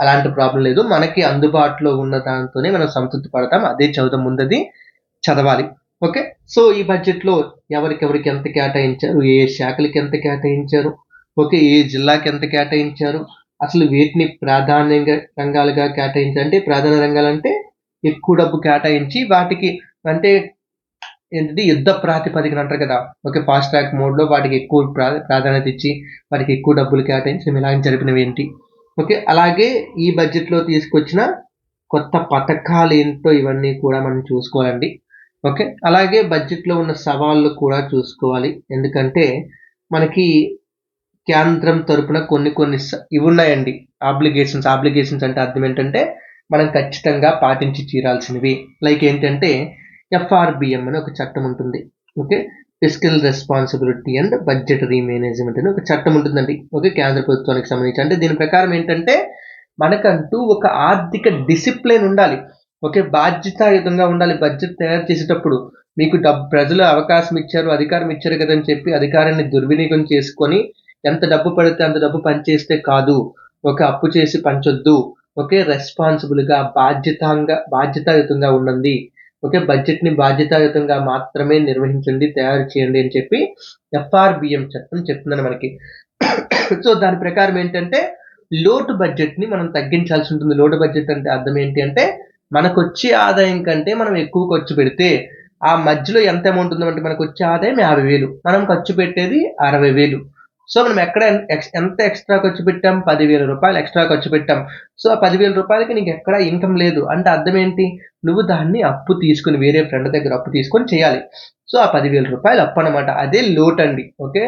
అలాంటి ప్రాబ్లం లేదు. మనకి అందుబాటులో ఉన్న దాంతోనే మనం సంతృప్తి పడతాం, అదే చదువుతాం, ముందది చదవాలి. ఓకే, సో ఈ బడ్జెట్లో ఎవరికెవరికి ఎంత కేటాయించారు, ఏ శాఖలకి ఎంత కేటాయించారు, ఓకే ఏ జిల్లాకి ఎంత కేటాయించారు, అసలు వీటిని ప్రాధాన్యంగా రంగాలుగా కేటాయించారు, అంటే ప్రాధాన్య రంగాలంటే ఎక్కువ డబ్బు కేటాయించి వాటికి అంటే ఏంటిది యుద్ధ ప్రాతిపదికన అంటారు కదా. ఓకే, ఫాస్ట్ ట్రాక్ మోడ్లో వాటికి ఎక్కువ ప్రాధాన్యత ఇచ్చి వాటికి ఎక్కువ డబ్బులు కేటాయించి ఇలాగ జరిపినవి ఏంటి. ఓకే, అలాగే ఈ బడ్జెట్లో తీసుకొచ్చిన కొత్త పథకాలు ఏంటో ఇవన్నీ కూడా మనం చూసుకోవాలండి. ఓకే, అలాగే బడ్జెట్లో ఉన్న సవాళ్ళు కూడా చూసుకోవాలి, ఎందుకంటే మనకి కేంద్రం తరపున కొన్ని ఇవి ఉన్నాయండి, ఆబ్లిగేషన్స్ అంటే అర్థం ఏంటంటే మనం ఖచ్చితంగా పాటించి తీరాల్సినవి. లైక్ ఏంటంటే FRBM అని ఒక చట్టం ఉంటుంది. Okay, fiscal responsibility and budgetary management అని ఒక చట్టం ఉంటుందండి. ఓకే, కేంద్ర ప్రభుత్వానికి సంబంధించి. అంటే దీని ప్రకారం ఏంటంటే మనకంటూ ఒక ఆర్థిక డిసిప్లిన్ ఉండాలి. ఓకే, బాధ్యతాయుతంగా ఉండాలి. బడ్జెట్ తయారు చేసేటప్పుడు మీకు ప్రజలు అవకాశం ఇచ్చారు, అధికారం ఇచ్చారు కదని చెప్పి అధికారాన్ని దుర్వినియోగం చేసుకొని ఎంత డబ్బు పడితే అంత డబ్బు పనిచేస్తే కాదు, ఒక అప్పు చేసి పంచొద్దు. ఓకే, రెస్పాన్సిబుల్గా బాధ్యతాయుతంగా ఉండండి. ఓకే, బడ్జెట్ని బాధ్యతాయుతంగా మాత్రమే నిర్వహించండి, తయారు చేయండి అని చెప్పి FRBM చట్టం చెప్తుందని మనకి. సో దాని ప్రకారం ఏంటంటే లోటు బడ్జెట్ని మనం తగ్గించాల్సి ఉంటుంది. లోటు బడ్జెట్ అంటే అర్థం ఏంటి అంటే మనకు వచ్చే ఆదాయం కంటే మనం ఎక్కువ ఖర్చు పెడితే ఆ మధ్యలో ఎంత అమౌంట్ ఉందంటే మనకు వచ్చే ఆదాయం 50,000, మనం ఖర్చు పెట్టేది 60,000. సో మనం ఎంత ఎక్స్ట్రా ఖర్చు పెట్టాం, 10,000 రూపాయలు ఎక్స్ట్రా ఖర్చు పెట్టాం. సో ఆ 10,000 రూపాయలకి నీకు ఎక్కడ ఇన్కమ్ లేదు అంటే అర్థం ఏంటి, నువ్వు దాన్ని అప్పు తీసుకుని వేరే ఫ్రెండ్ దగ్గర అప్పు తీసుకొని చేయాలి. సో ఆ 10,000 రూపాయలు అప్పు అనమాట, అదే లోటు అండి. ఓకే,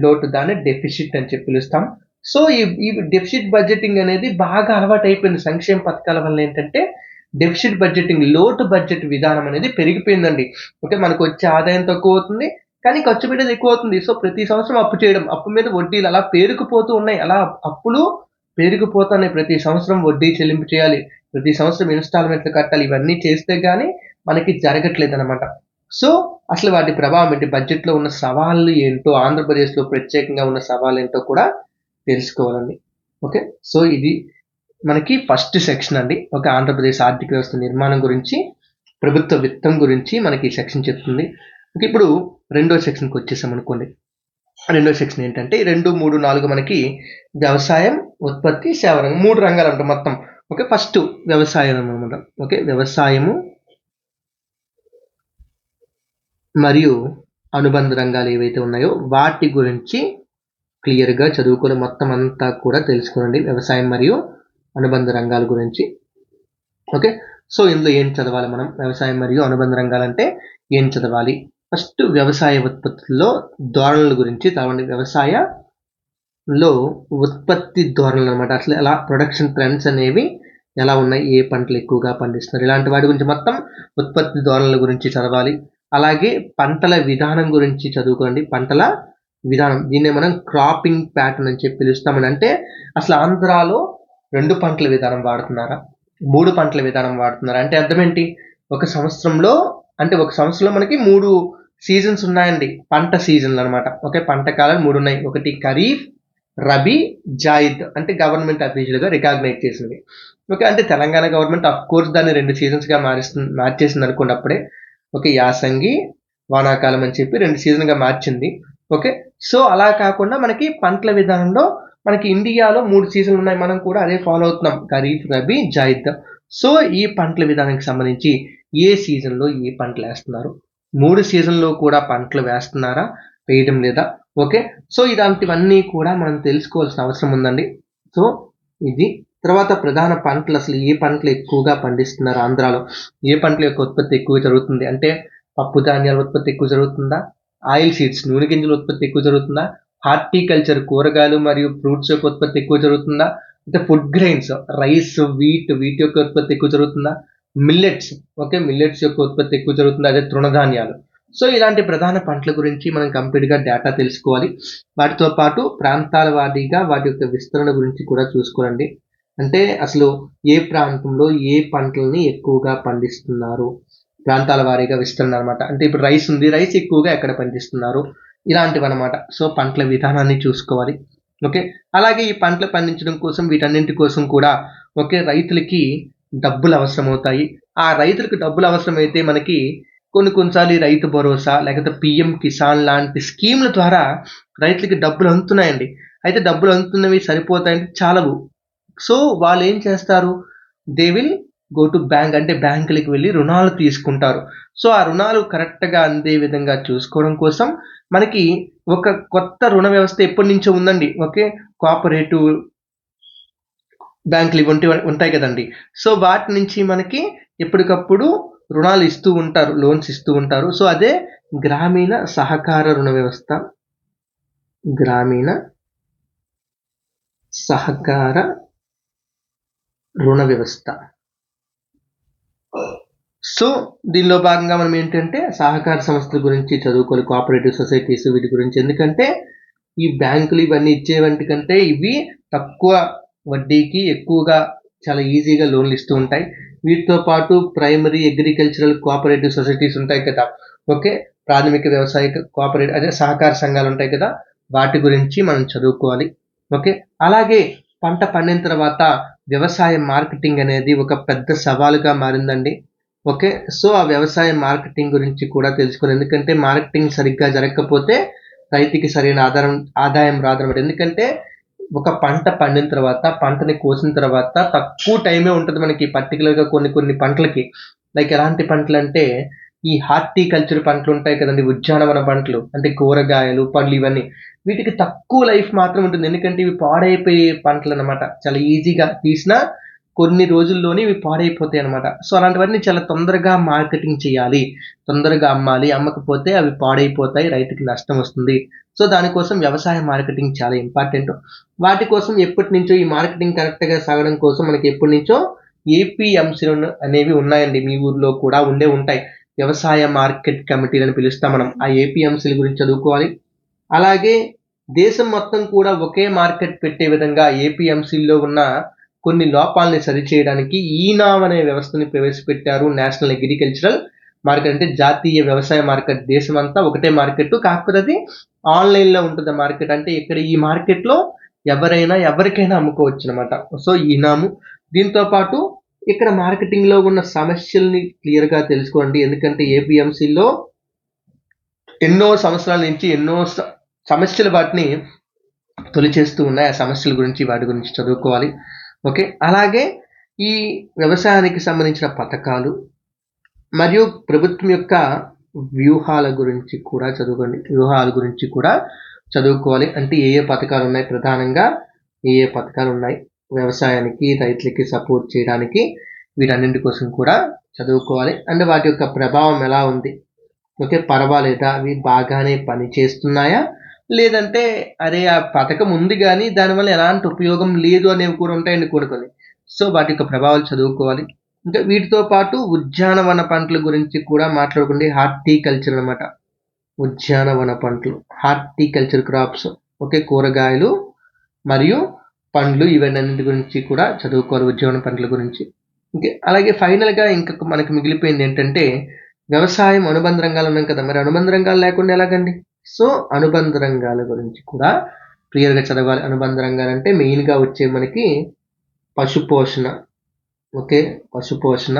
లోటు, దాన్ని డెఫిసిట్ అని చెప్పి పిలుస్తాం. సో ఈ డెఫిసిట్ బడ్జెటింగ్ అనేది బాగా అలవాటు అయిపోయింది సంక్షేమ పథకాల వల్ల. ఏంటంటే డెఫిసిట్ బడ్జెటింగ్, లోటు బడ్జెట్ విధానం అనేది పెరిగిపోయిందండి. ఓకే, మనకు వచ్చే ఆదాయం తక్కువ అవుతుంది కానీ ఖర్చు పెట్టేది ఎక్కువ అవుతుంది. సో ప్రతి సంవత్సరం అప్పు చేయడం, అప్పు మీద వడ్డీలు అలా పేరుకుపోతూ ఉన్నాయి, అలా అప్పులు పెరిగిపోతున్నాయి, ప్రతి సంవత్సరం వడ్డీ చెల్లింపు చేయాలి. ప్రతి సంవత్సరం ఇన్స్టాల్మెంట్లు కట్టాలి, ఇవన్నీ చేస్తే గానీ మనకి జరగట్లేదు అనమాట. సో అసలు వాటి ప్రభావం ఏంటి, బడ్జెట్లో ఉన్న సవాళ్ళు ఏంటో, ఆంధ్రప్రదేశ్లో ప్రత్యేకంగా ఉన్న సవాళ్ళు ఏంటో కూడా తెలుసుకోవాలండి. ఓకే, సో ఇది మనకి ఫస్ట్ సెక్షన్ అండి. ఒక ఆంధ్రప్రదేశ్ ఆర్థిక వ్యవస్థ నిర్మాణం గురించి, ప్రభుత్వ విత్తం గురించి మనకి ఈ సెక్షన్ చెప్తుంది. ఇప్పుడు రెండో సెక్షన్కి వచ్చేసాం అనుకోండి. రెండో సెక్షన్ ఏంటంటే 2, 3, 4 మనకి వ్యవసాయం, ఉత్పత్తి, సేవ రంగం, 3 రంగాలు ఉంటాయి మొత్తం. ఓకే, ఫస్ట్ వ్యవసాయం అనమాట. ఓకే, వ్యవసాయము మరియు అనుబంధ రంగాలు ఏవైతే ఉన్నాయో వాటి గురించి క్లియర్గా చదువుకొని మొత్తం అంతా కూడా తెలుసుకోండి, వ్యవసాయం మరియు అనుబంధ రంగాల గురించి. ఓకే, సో ఇందులో ఏం చదవాలి మనం, వ్యవసాయం మరియు అనుబంధ రంగాలంటే ఏం చదవాలి? ఫస్ట్ వ్యవసాయ ఉత్పత్తుల్లో ధోరణుల గురించి చదవండి. వ్యవసాయంలో ఉత్పత్తి ధోరణులు అనమాట, అసలు ఎలా ప్రొడక్షన్ ట్రెండ్స్ అనేవి ఎలా ఉన్నాయి, ఏ పంటలు ఎక్కువగా పండిస్తున్నారు, ఇలాంటి వాటి గురించి మొత్తం ఉత్పత్తి ధోరణుల గురించి చదవాలి. అలాగే పంటల విధానం గురించి చదువుకోండి. పంటల విధానం, దీన్నే మనం క్రాపింగ్ ప్యాటర్న్ అని చెప్పి పిలుస్తామని. అంటే అసలు ఆంధ్రాలో 2 పంటల విధానం వాడుతున్నారా, 3 పంటల విధానం వాడుతున్నారా? అంటే అర్థం ఏంటి, ఒక సంవత్సరంలో మనకి 3 సీజన్స్ ఉన్నాయండి, పంట సీజన్లు అనమాట. ఓకే, పంట కాలాలు 3 ఉన్నాయి. ఒకటి ఖరీఫ్, రబీ, జాయిద్, అంటే గవర్నమెంట్ అఫీషియల్గా రికాగ్నైజ్ చేసింది. ఓకే, అంటే తెలంగాణ గవర్నమెంట్ ఆఫ్ కోర్స్ దాన్ని 2 సీజన్స్గా మార్చేసింది అనుకోండి అప్పుడే. ఓకే, యాసంగి, వానాకాలం అని చెప్పి 2 సీజన్గా మార్చింది. ఓకే, సో అలా కాకుండా మనకి పంటల విధానంలో మనకి ఇండియాలో 3 సీజన్లు ఉన్నాయి, మనం కూడా అదే ఫాలో అవుతున్నాం, ఖరీఫ్, రబీ, జాయిద్. సో ఈ పంటల విధానానికి సంబంధించి ఏ సీజన్లో ఏ పంటలు వేస్తున్నారు, 3 సీజన్లో కూడా పంటలు వేస్తున్నారా, వేయడం లేదా? ఓకే, సో ఇలాంటివన్నీ కూడా మనం తెలుసుకోవాల్సిన అవసరం ఉందండి. సో ఇది తర్వాత ప్రధాన పంటలు, అసలు ఏ పంటలు ఎక్కువగా పండిస్తున్నారు ఆంధ్రాలో, ఏ పంటల యొక్క ఉత్పత్తి ఎక్కువ జరుగుతుంది అంటే పప్పు ధాన్యాల ఉత్పత్తి ఎక్కువ జరుగుతుందా, ఆయిల్ సీడ్స్ నూనె గింజల ఉత్పత్తి ఎక్కువ జరుగుతుందా, హార్టికల్చర్ కూరగాయలు మరియు ఫ్రూట్స్ యొక్క ఉత్పత్తి ఎక్కువ జరుగుతుందా, అంటే ఫుడ్ గ్రెయిన్స్ రైస్, వీట్ యొక్క ఉత్పత్తి ఎక్కువ జరుగుతుందా, మిల్లెట్స్, ఓకే మిల్లెట్స్ యొక్క ఉత్పత్తి ఎక్కువ జరుగుతుందా, అదే తృణధాన్యాలు. సో ఇలాంటి ప్రధాన పంటల గురించి మనం కంప్లీట్గా డేటా తెలుసుకోవాలి. వాటితో పాటు ప్రాంతాల వారీగా వాటి యొక్క విస్తరణ గురించి కూడా చూసుకోండి. అంటే అసలు ఏ ప్రాంతంలో ఏ పంటలని ఎక్కువగా పండిస్తున్నారు, ప్రాంతాల వారీగా విస్తరణ అనమాట. అంటే ఇప్పుడు రైస్ ఉంది, రైస్ ఎక్కువగా ఎక్కడ పండిస్తున్నారు, ఇలాంటివి అనమాట. సో పంటల విధానాన్ని చూసుకోవాలి. ఓకే, అలాగే ఈ పంటలు పండించడం కోసం, వీటన్నింటి కోసం కూడా ఓకే రైతులకి డబ్బులు అవసరమవుతాయి. ఆ రైతులకు డబ్బులు అవసరమైతే మనకి కొన్నిసార్లు ఈ రైతు భరోసా లేకపోతే పిఎం కిసాన్ లాంటి స్కీముల ద్వారా రైతులకి డబ్బులు అందుతున్నాయండి. అయితే డబ్బులు అందుతున్నవి సరిపోతాయంటే చాలవు. సో వాళ్ళు ఏం చేస్తారు, they will go to bank, అంటే బ్యాంకులకి వెళ్ళి రుణాలు తీసుకుంటారు. సో ఆ రుణాలు కరెక్ట్గా అందే విధంగా చూసుకోవడం కోసం మనకి ఒక కొత్త రుణ వ్యవస్థ ఎప్పటి నుంచో ఉందండి. ఓకే, కోఆపరేటివ్ బ్యాంకులు ఇవి ఉంటాయి కదండి. సో వాటి నుంచి మనకి ఎప్పటికప్పుడు రుణాలు ఇస్తూ ఉంటారు, లోన్స్ ఇస్తూ ఉంటారు. సో అదే గ్రామీణ సహకార రుణ వ్యవస్థ, గ్రామీణ సహకార రుణ వ్యవస్థ. సో దీనిలో భాగంగా మనం ఏంటంటే సహకార సంస్థల గురించి చదువుకోవాలి, కోఆపరేటివ్ సొసైటీస్ వీటి గురించి. ఎందుకంటే ఈ బ్యాంకులు ఇవన్నీ ఇచ్చేవంటి కంటే ఇవి తక్కువ వడ్డీకి ఎక్కువగా చాలా ఈజీగా లోన్లు ఇస్తూ ఉంటాయి. వీటితో పాటు ప్రైమరీ అగ్రికల్చరల్ కోఆపరేటివ్ సొసైటీస్ ఉంటాయి కదా, ఓకే ప్రాథమిక వ్యవసాయ కోఆపరేటివ్ అదే సహకార సంఘాలు ఉంటాయి కదా, వాటి గురించి మనం చదువుకోవాలి. ఓకే, అలాగే పంట పండిన తర్వాత వ్యవసాయ మార్కెటింగ్ అనేది ఒక పెద్ద సవాలుగా మారిందండి. ఓకే, సో ఆ వ్యవసాయ మార్కెటింగ్ గురించి కూడా తెలుసుకోవాలి. ఎందుకంటే మార్కెటింగ్ సరిగ్గా జరగకపోతే రైతుకి సరైన ఆదాయం రాదన్నమాట. ఎందుకంటే ఒక పంట పండిన తర్వాత, పంటని కోసిన తర్వాత తక్కువ టైమే ఉంటుంది మనకి, పర్టికులర్గా కొన్ని పంటలకి. లైక్ ఎలాంటి పంటలు అంటే ఈ హార్టికల్చర్ పంటలు ఉంటాయి కదండి, ఉద్యానవన పంటలు అంటే కూరగాయలు, పళ్ళు, ఇవన్నీ వీటికి తక్కువ లైఫ్ మాత్రం ఉంటుంది. ఎందుకంటే ఇవి పాడైపోయే పంటలు అనమాట, చాలా ఈజీగా తీసినా కొన్ని రోజుల్లోనే ఇవి పాడైపోతాయి అనమాట. సో అలాంటివన్నీ చాలా తొందరగా మార్కెటింగ్ చేయాలి, తొందరగా అమ్మాలి, అమ్మకపోతే అవి పాడైపోతాయి, రైతుకి నష్టం వస్తుంది. సో దానికోసం వ్యవసాయ మార్కెటింగ్ చాలా ఇంపార్టెంట్. వాటి కోసం ఎప్పటి నుంచో ఈ మార్కెటింగ్ కరెక్ట్గా సాగడం కోసం మనకి ఎప్పటి నుంచో ఏపీఎంసీలు అనేవి ఉన్నాయండి, మీ ఊర్లో కూడా ఉంటాయి. వ్యవసాయ మార్కెట్ కమిటీలు అని పిలుస్తాం మనం. ఆ ఏపీఎంసీల గురించి చదువుకోవాలి. అలాగే దేశం మొత్తం కూడా ఒకే మార్కెట్ పెట్టే విధంగా ఏపీఎంసీల్లో ఉన్న కొన్ని లోపాలని సరిచేయడానికి ఈనామ్ అనే వ్యవస్థని ప్రవేశపెట్టారు. నేషనల్ అగ్రికల్చరల్ మార్కెట్ అంటే జాతీయ వ్యవసాయ మార్కెట్. దేశమంతా ఒకటే మార్కెట్, కాకపోతే అది ఆన్లైన్లో ఉంటుంది మార్కెట్. అంటే ఇక్కడ ఈ మార్కెట్లో ఎవరికైనా అమ్ముకోవచ్చు అనమాట. సో ఈనాము. దీంతో పాటు ఇక్కడ మార్కెటింగ్లో ఉన్న సమస్యల్ని క్లియర్గా తెలుసుకోండి. ఎందుకంటే ఏపీఎంసీలో ఎన్నో సంవత్సరాల నుంచి ఎన్నో సమస్యలు వాటిని తొలిచేస్తూ ఉన్నాయి. ఆ సమస్యల గురించి వాటి గురించి చదువుకోవాలి. ఓకే, అలాగే ఈ వ్యవసాయానికి సంబంధించిన పథకాలు మరియు ప్రభుత్వం యొక్క వ్యూహాల గురించి కూడా చదువుకోండి. వ్యూహాల గురించి కూడా చదువుకోవాలి. అంటే ఏ ఏ పథకాలు ఉన్నాయి, ప్రధానంగా ఏ ఏ పథకాలు ఉన్నాయి వ్యవసాయానికి, రైతులకి సపోర్ట్ చేయడానికి, వీటన్నింటి కోసం కూడా చదువుకోవాలి. అండ్ వాటి యొక్క ప్రభావం ఎలా ఉంది, ఓకే పర్వాలేదా, అవి బాగానే పని చేస్తున్నాయా, లేదంటే అరే ఆ పథకం ఉంది కానీ దానివల్ల ఎలాంటి ఉపయోగం లేదు అనేవి కూడా ఉంటాయండి కొన్ని. సో వాటి యొక్క ప్రభావాలు చదువుకోవాలి. ఇంకా వీటితో పాటు ఉద్యానవన పంటల గురించి కూడా మాట్లాడుకోండి. హార్టికల్చర్ అనమాట. ఉద్యానవన పంటలు, హార్టికల్చర్ క్రాప్స్, ఓకే కూరగాయలు మరియు పండ్లు, ఇవన్నీ గురించి కూడా చదువుకోవాలి, ఉద్యానవన పంటల గురించి. ఓకే, అలాగే ఫైనల్గా ఇంకా మనకు మిగిలిపోయింది ఏంటంటే వ్యవసాయం అనుబంధ రంగాలు ఉన్నాయి కదా, మరి అనుబంధ రంగాలు లేకుండా ఎలాగండి? సో అనుబంధ రంగాల గురించి కూడా క్లియర్గా చదవాలి. అనుబంధ రంగాలు అంటే మెయిన్గా వచ్చే మనకి పశుపోషణ, ఓకే పశుపోషణ,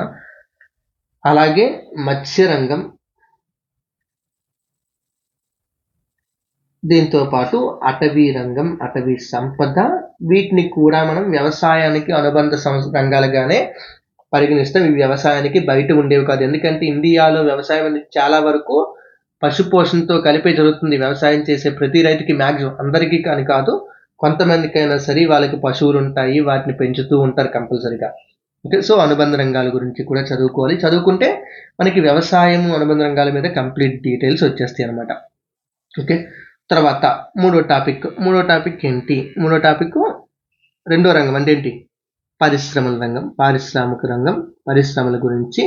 అలాగే మత్స్యరంగం, దీంతో పాటు అటవీ రంగం, అటవీ సంపద, వీటిని కూడా మనం వ్యవసాయానికి అనుబంధ రంగాలుగానే పరిగణిస్తాం. ఇవి వ్యవసాయానికి బయట ఉండేవి కాదు. ఎందుకంటే ఇండియాలో వ్యవసాయం అనేది చాలా వరకు పశుపోషణతో కలిపే జరుగుతుంది. వ్యవసాయం చేసే ప్రతి రైతుకి మ్యాక్సిమం, అందరికీ కానీ కాదు, కొంతమందికైనా సరే వాళ్ళకి పశువులు ఉంటాయి, వాటిని పెంచుతూ ఉంటారు కంపల్సరిగా. ఓకే, సో అనుబంధ రంగాల గురించి కూడా చదువుకోవాలి. చదువుకుంటే మనకి వ్యవసాయం అనుబంధ రంగాల మీద కంప్లీట్ డీటెయిల్స్ వచ్చేస్తాయి అనమాట. ఓకే, తర్వాత మూడో టాపిక్ ఏంటి? మూడో టాపిక్ రెండో రంగం అంటే ఏంటి? పరిశ్రమల రంగం, పారిశ్రామిక రంగం, పరిశ్రమల గురించి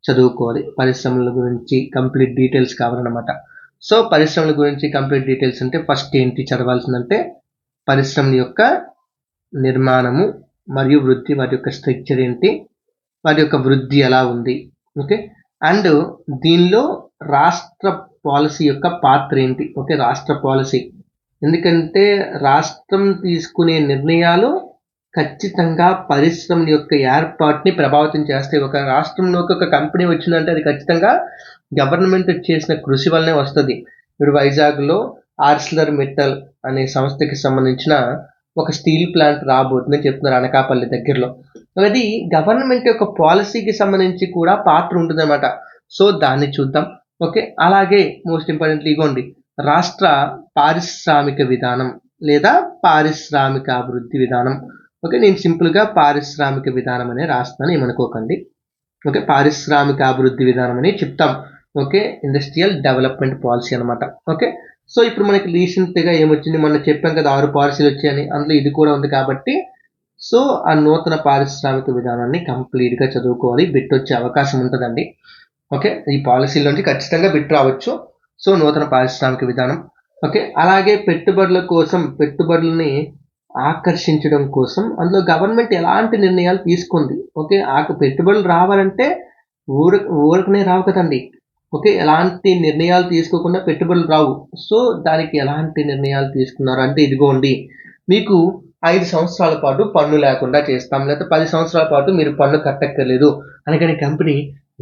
చదువుకోవాలి. పరిశ్రమల గురించి కంప్లీట్ డీటెయిల్స్ కావాలన్నమాట. సో పరిశ్రమల గురించి కంప్లీట్ డీటెయిల్స్ అంటే ఫస్ట్ ఏంటి చదవాల్సిందంటే పరిశ్రమల యొక్క నిర్మాణము మరియు వృద్ధి, వాటి యొక్క స్ట్రక్చర్ ఏంటి, వాటి యొక్క వృద్ధి ఎలా ఉంది, ఓకే అండ్ దీనిలో రాష్ట్ర పాలసీ యొక్క పాత్ర ఏంటి? ఓకే, రాష్ట్ర పాలసీ, ఎందుకంటే రాష్ట్రం తీసుకునే నిర్ణయాలు ఖచ్చితంగా పరిశ్రమల యొక్క ఏర్పాటుని ప్రభావితం చేస్తాయి. ఒక రాష్ట్రంలోకి ఒక కంపెనీ వచ్చిందంటే అది ఖచ్చితంగా గవర్నమెంట్ చేసిన కృషి వల్లనే వస్తుంది. ఇప్పుడు వైజాగ్లో ఆర్సిలర్ మెటల్ అనే సంస్థకి సంబంధించిన ఒక స్టీల్ ప్లాంట్ రాబోతుందని చెప్తున్నారు అనకాపల్లి దగ్గరలో. అది గవర్నమెంట్ యొక్క పాలసీకి సంబంధించి కూడా పాత్ర ఉంటుందన్నమాట. సో దాన్ని చూద్దాం. ఓకే, అలాగే మోస్ట్ ఇంపార్టెంట్లీ ఇగోండి రాష్ట్ర పారిశ్రామిక విధానం లేదా పారిశ్రామిక అభివృద్ధి విధానం. ఓకే, నేను సింపుల్గా పారిశ్రామిక విధానం అనే రాస్తాను, ఏమనుకోకండి. ఓకే, పారిశ్రామిక అభివృద్ధి విధానం అని చెప్తాం. ఓకే, ఇండస్ట్రియల్ డెవలప్మెంట్ పాలసీ అనమాట. ఓకే, సో ఇప్పుడు మనకి రీసెంట్గా ఏమొచ్చింది, మొన్న చెప్పాం కదా 6 పాలసీలు వచ్చాయని, అందులో ఇది కూడా ఉంది కాబట్టి సో ఆ నూతన పారిశ్రామిక విధానాన్ని కంప్లీట్గా చదువుకోవాలి. బిట్ వచ్చే అవకాశం ఉంటుందండి. ఓకే, ఈ పాలసీలోంచి ఖచ్చితంగా బిట్ రావచ్చు. సో నూతన పారిశ్రామిక విధానం. ఓకే, అలాగే పెట్టుబడులని ఆకర్షించడం కోసం అందులో గవర్నమెంట్ ఎలాంటి నిర్ణయాలు తీసుకుంది. ఓకే, పెట్టుబడులు రావాలంటే ఊరకనే రావు కదండి. ఓకే, ఎలాంటి నిర్ణయాలు తీసుకోకుండా పెట్టుబడులు రావు. సో దానికి ఎలాంటి నిర్ణయాలు తీసుకున్నారు అంటే ఇదిగోండి మీకు 5 సంవత్సరాల పాటు పన్ను లేకుండా చేస్తాం, లేకపోతే 10 సంవత్సరాల పాటు మీరు పన్ను కట్టక్కర్లేదు అనగానే కంపెనీ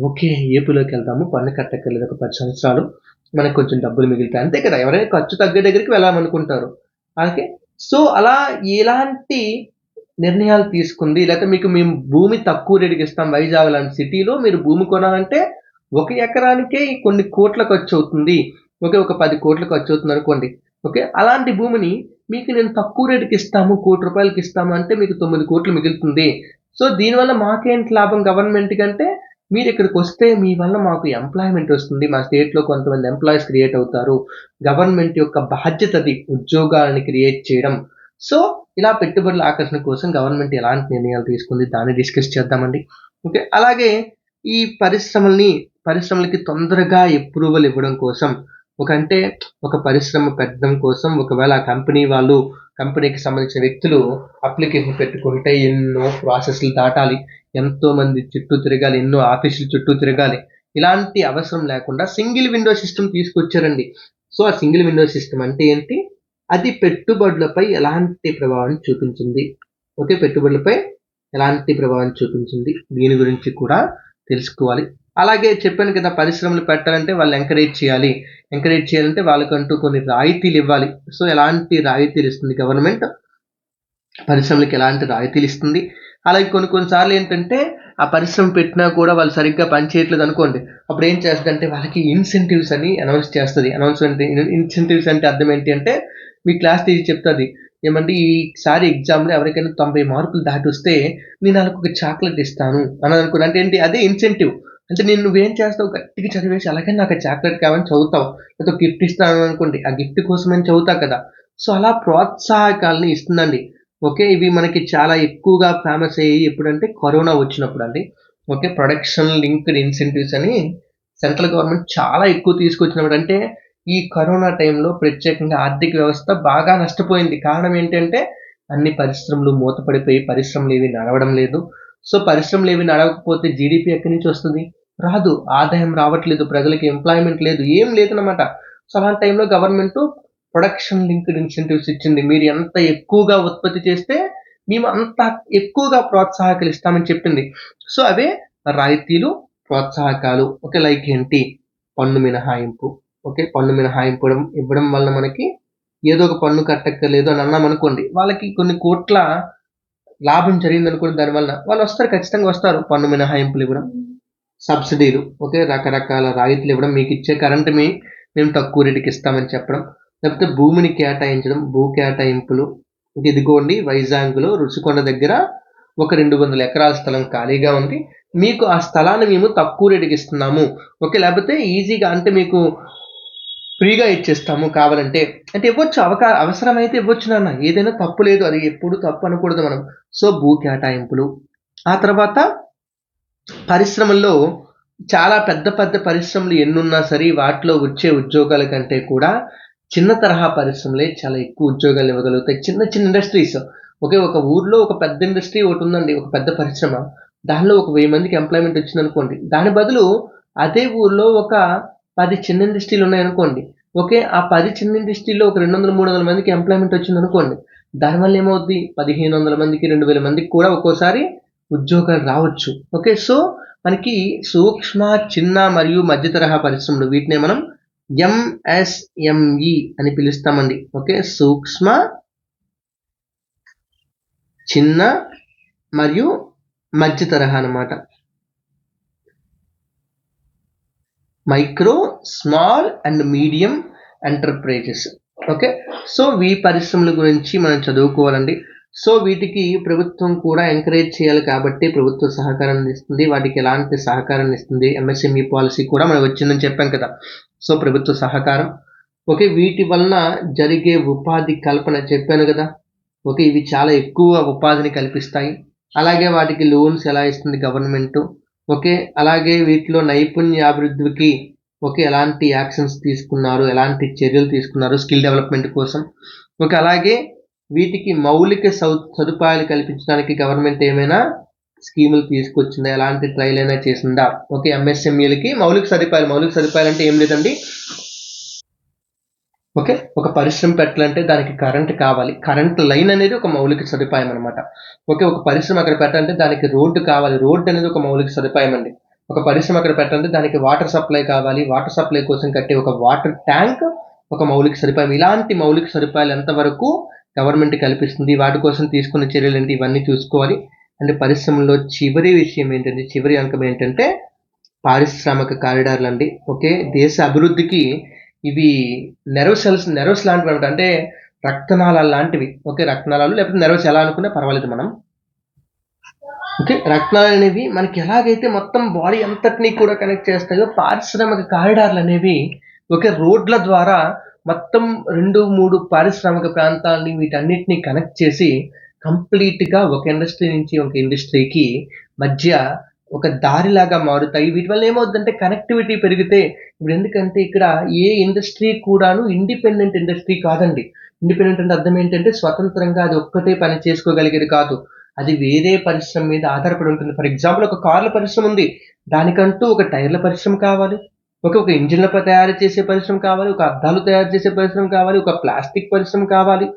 ఓకే ఏపీలోకి వెళ్తాము, పన్ను కట్టక్కర్లేదు, ఒక 10 సంవత్సరాలు మనకు కొంచెం డబ్బులు మిగులుతాయి, అంతే కదా. ఎవరైనా ఖర్చు తగ్గే దగ్గరికి వెళ్ళామనుకుంటారు. ఓకే, సో అలా ఎలాంటి నిర్ణయాలు తీసుకుంది, లేకపోతే మీకు మేము భూమి తక్కువ రేటుకి ఇస్తాం, వైజాగ్ లాంటి సిటీలో మీరు భూమి కొనాలంటే 1 ఎకరానికే కొన్ని కోట్ల ఖర్చు అవుతుంది. ఓకే, ఒక 10 కోట్లు ఖర్చు అవుతుంది అనుకోండి. ఓకే, అలాంటి భూమిని మీకు నేను తక్కువ రేటుకి ఇస్తాము, ₹1,00,00,000 ఇస్తాము అంటే మీకు 9 కోట్లు మిగులుతుంది. సో దీనివల్ల మాకేంటి లాభం గవర్నమెంట్ కంటే, మీరు ఇక్కడికి వస్తే మీ వల్ల మాకు ఎంప్లాయ్మెంట్ వస్తుంది, మా స్టేట్లో కొంతమంది ఎంప్లాయీస్ క్రియేట్ అవుతారు, గవర్నమెంట్ యొక్క బాధ్యత అది ఉద్యోగాలను క్రియేట్ చేయడం. సో ఇలా పెట్టుబడుల ఆకర్షణ కోసం గవర్నమెంట్ ఎలాంటి నిర్ణయాలు తీసుకుంది దాన్ని డిస్కస్ చేద్దామండి. ఓకే, అలాగే ఈ పరిశ్రమలకి తొందరగా అప్రూవల్ ఇవ్వడం కోసం అంటే ఒక పరిశ్రమ పెట్టడం కోసం ఒకవేళ ఆ కంపెనీకి సంబంధించిన వ్యక్తులు అప్లికేషన్ పెట్టుకుంటే ఎన్నో ప్రాసెస్లు దాటాలి, ఎంతో మంది చుట్టూ తిరగాలి, ఎన్నో ఆఫీసుల చుట్టూ తిరగాలి. ఇలాంటి అవసరం లేకుండా సింగిల్ విండో సిస్టమ్ తీసుకొచ్చారండి. సో ఆ సింగిల్ విండో సిస్టమ్ అంటే ఏంటి? అది పెట్టుబడులపై ఎలాంటి ప్రభావం చూపించింది? ఓకే, పెట్టుబడులపై ఎలాంటి ప్రభావం చూపించింది, దీని గురించి కూడా తెలుసుకోవాలి. అలాగే చెప్పాను కదా, పరిశ్రమలు పెట్టాలంటే వాళ్ళు ఎంకరేజ్ చేయాలంటే వాళ్ళకంటూ కొన్ని రాయితీలు ఇవ్వాలి. సో ఎలాంటి రాయితీలు ఇస్తుంది గవర్నమెంట్? పరిశ్రమలకు ఎలాంటి రాయితీలు ఇస్తుంది? అలాగే కొన్నిసార్లు ఏంటంటే ఆ పరిశ్రమ పెట్టినా కూడా వాళ్ళు సరిగ్గా పనిచేయట్లేదు అనుకోండి, అప్పుడు ఏం చేస్తుందంటే వాళ్ళకి ఇన్సెంటివ్స్ అని అనౌన్స్ చేస్తుంది. ఇన్సెంటివ్స్ అంటే అర్థం ఏంటి అంటే, మీ క్లాస్ టీచర్ చెప్తుంది, ఏమంటే ఈసారి ఎగ్జామ్లో ఎవరికైనా 90 మార్కులు దాటి వస్తే నేను వాళ్ళకి ఒక చాక్లెట్ ఇస్తాను అని అనుకున్నా. అంటే ఏంటి? అదే ఇన్సెంటివ్. అంటే నువ్వేం చేస్తావు, గట్టిగా చదివేసి అలాగే నాకు చాక్లెట్ కావాలని చదువుతావు, లేకపోతే గిఫ్ట్ ఇస్తాను అనుకోండి, ఆ గిఫ్ట్ కోసమని చదువుతావు కదా. సో అలా ప్రోత్సాహకాలని ఇస్తుందండి. ఓకే, ఇవి మనకి చాలా ఎక్కువగా ఫేమస్ అయ్యాయి ఎప్పుడంటే కరోనా వచ్చినప్పుడు అండి. ఓకే, ప్రొడక్షన్ లింక్డ్ ఇన్సెంటివ్స్ అని సెంట్రల్ గవర్నమెంట్ చాలా ఎక్కువ తీసుకొచ్చినప్పుడు. అంటే ఈ కరోనా టైంలో ప్రత్యేకంగా ఆర్థిక వ్యవస్థ బాగా నష్టపోయింది. కారణం ఏంటంటే అన్ని పరిశ్రమలు మూతపడిపోయి పరిశ్రమలు ఏవి నడవడం లేదు. సో పరిశ్రమలు ఏవి నడవకపోతే జీడిపి ఎక్కడి నుంచి వస్తుంది? రాదు. ఆదాయం రావట్లేదు, ప్రజలకి ఎంప్లాయ్మెంట్ లేదు, ఏం లేదనమాట. సో అలాంటి టైంలో గవర్నమెంట్ ప్రొడక్షన్ లింక్డ్ ఇన్సెంటివ్స్ ఇచ్చింది. మీరు ఎంత ఎక్కువగా ఉత్పత్తి చేస్తే మేము అంత ఎక్కువగా ప్రోత్సాహకాలు ఇస్తామని చెప్పింది. సో అవే రాయితీలు, ప్రోత్సాహకాలు. ఓకే, లైక్ ఏంటి? పన్ను మినహాయింపు. ఓకే, పన్ను మినహాయింపు ఇవ్వడం వల్ల మనకి ఏదో ఒక పన్ను కట్టక్కర్లేదు అని అన్నాం అనుకోండి, వాళ్ళకి కొన్ని కోట్ల లాభం జరిగింది అనుకోండి, దానివల్ల వాళ్ళు వస్తారు, ఖచ్చితంగా వస్తారు. పన్ను మినహాయింపులు ఇవ్వడం, సబ్సిడీలు, ఓకే, రకరకాల రాయితీలు ఇవ్వడం, మీకు ఇచ్చే కరెంట్ మేము తక్కువ రేటుకి ఇస్తామని చెప్పడం, లేకపోతే భూమిని కేటాయించడం, భూ కేటాయింపులు. ఇదిగోండి, వైజాగ్లో రుషికొండ దగ్గర ఒక 200 ఎకరాల స్థలం ఖాళీగా ఉంది, మీకు ఆ స్థలాన్ని మేము తక్కువ రేటుకి ఇస్తున్నాము. ఓకే, లేకపోతే ఈజీగా అంటే మీకు ఫ్రీగా ఇచ్చేస్తాము కావాలంటే అంటే ఇవ్వచ్చు. అవసరమైతే ఇవ్వచ్చు నాన్న, ఏదైనా తప్పు లేదు, అది ఎప్పుడు తప్పు అనకూడదు మనం. సో భూ కేటాయింపులు. ఆ తర్వాత పరిశ్రమల్లో చాలా పెద్ద పెద్ద పరిశ్రమలు ఎన్నున్నా సరే వాటిలో వచ్చే ఉద్యోగాల కంటే కూడా చిన్న తరహా పరిశ్రమలే చాలా ఎక్కువ ఉద్యోగాలు ఇవ్వగలుగుతాయి. చిన్న చిన్న ఇండస్ట్రీస్. ఒకే ఒక ఊర్లో ఒక పెద్ద ఇండస్ట్రీ ఒకటి ఉందండి, ఒక పెద్ద పరిశ్రమ, దానిలో ఒక 1000 మందికి ఎంప్లాయ్మెంట్ వచ్చింది అనుకోండి, దాని బదులు అదే ఊర్లో ఒక 10 చిన్న ఇండస్ట్రీలు ఉన్నాయనుకోండి, ఓకే, ఆ 10 చిన్న ఇండస్ట్రీలో ఒక 200-300 మందికి ఎంప్లాయ్మెంట్ వచ్చింది అనుకోండి, దానివల్ల ఏమవుద్ది? 1500 మందికి 2000 మందికి కూడా ఒక్కోసారి ఉద్యోగాలు రావచ్చు. ఓకే, సో మనకి సూక్ష్మ, చిన్న మరియు మధ్య తరహా పరిశ్రమలు, వీటినే మనం ఎంఎస్ఎంఈ అని పిలుస్తామండి. ఓకే, సూక్ష్మ, చిన్న మరియు మధ్య తరహా అన్నమాట. Micro, small and medium enterprises. Okay, so ఈ పరిశ్రమల గురించి మనం చదువుకోవాలండి. సో వీటికి ప్రభుత్వం కూడా ఎంకరేజ్ చేయాలి కాబట్టి ప్రభుత్వ సహకారాన్ని ఇస్తుంది. వాటికి ఎలాంటి సహకారాన్ని ఇస్తుంది? ఎంఎస్ఎంఈ పాలసీ కూడా మనకు వచ్చిందని చెప్పాం కదా. సో ప్రభుత్వ సహకారం. ఓకే, వీటి వలన జరిగే ఉపాధి కల్పన చెప్పాను కదా. ఓకే, ఇవి చాలా ఎక్కువ ఉపాధిని కల్పిస్తాయి. అలాగే వాటికి లోన్స్ ఎలా ఇస్తుంది గవర్నమెంట్. ఓకే, అలాగే వీటిలో నైపుణ్యాభివృద్ధికి ఓకే ఎలాంటి యాక్షన్స్ తీసుకున్నారు, ఎలాంటి చర్యలు తీసుకున్నారు స్కిల్ డెవలప్మెంట్ కోసం. ఓకే, అలాగే వీటికి మౌలిక సదుపాయాలు కల్పించడానికి గవర్నమెంట్ ఏమైనా స్కీములు తీసుకొచ్చిందా, ఎలాంటి ట్రయల్ అయినా చేసిందా? ఓకే, ఎంఎస్ఎంఈలకి మౌలిక సదుపాయాలు అంటే ఏం లేదండి. ఓకే, ఒక పరిశ్రమ పెట్టాలంటే దానికి కరెంట్ కావాలి. కరెంట్ లైన్ అనేది ఒక మౌలిక సదుపాయం అనమాట. ఓకే, ఒక పరిశ్రమ అక్కడ పెట్టాలంటే దానికి రోడ్డు కావాలి. రోడ్డు అనేది ఒక మౌలిక సదుపాయం అండి. ఒక పరిశ్రమ అక్కడ పెట్టాలంటే దానికి వాటర్ సప్లై కావాలి. వాటర్ సప్లై కోసం కట్టే ఒక వాటర్ ట్యాంక్ ఒక మౌలిక సదుపాయం. ఇలాంటి మౌలిక సదుపాయాలు ఎంతవరకు గవర్నమెంట్ కల్పిస్తుంది, వాటి కోసం తీసుకున్న చర్యలు ఏంటి, ఇవన్నీ చూసుకోవాలి. అంటే పరిశ్రమలో చివరి అంకం ఏంటంటే పారిశ్రామిక కారిడార్లు అండి. ఓకే, దేశ అభివృద్ధికి ఇవి నెర్వ్స్ లాంటివి అనమాట. అంటే రక్తనాళాలు లాంటివి. ఓకే, రక్తనాళాలు లేకపోతే నెర్వ్స్ ఎలా అనుకున్నా పర్వాలేదు మనం. ఓకే, రక్తనాళాలు అనేవి మనకి ఎలాగైతే మొత్తం బాడీ అంతటినీ కూడా కనెక్ట్ చేస్తాయో, పారిశ్రామిక కారిడార్లు అనేవి ఓకే రోడ్ల ద్వారా మొత్తం 2-3 పారిశ్రామిక ప్రాంతాలని వీటన్నిటిని కనెక్ట్ చేసి కంప్లీట్గా ఒక ఇండస్ట్రీ నుంచి ఒక ఇండస్ట్రీకి మధ్య ఒక దారిలాగా మారుతాయి. వీటి వల్ల ఏమవుద్దంటే కనెక్టివిటీ పెరిగితే ఇప్పుడు ఎందుకంటే ఇక్కడ ఏ ఇండస్ట్రీ కూడాను ఇండిపెండెంట్ ఇండస్ట్రీ కాదండి. ఇండిపెండెంట్ అంటే అర్థం ఏంటంటే స్వతంత్రంగా అది ఒక్కటే పని చేసుకోగలిగేది కాదు. అది వేరే పరిశ్రమ మీద ఆధారపడి ఉంటుంది. ఫర్ ఎగ్జాంపుల్ ఒక కార్ల పరిశ్రమ ఉంది. దానికంటూ ఒక టైర్ల పరిశ్రమ కావాలి. ఒక ఇంజిన్‌ల తయారు చేసే పరిశ్రమ కావాలి. ఒక అద్దాలు తయారు చేసే పరిశ్రమ కావాలి. ఒక ప్లాస్టిక్ పరిశ్రమ కావాలి.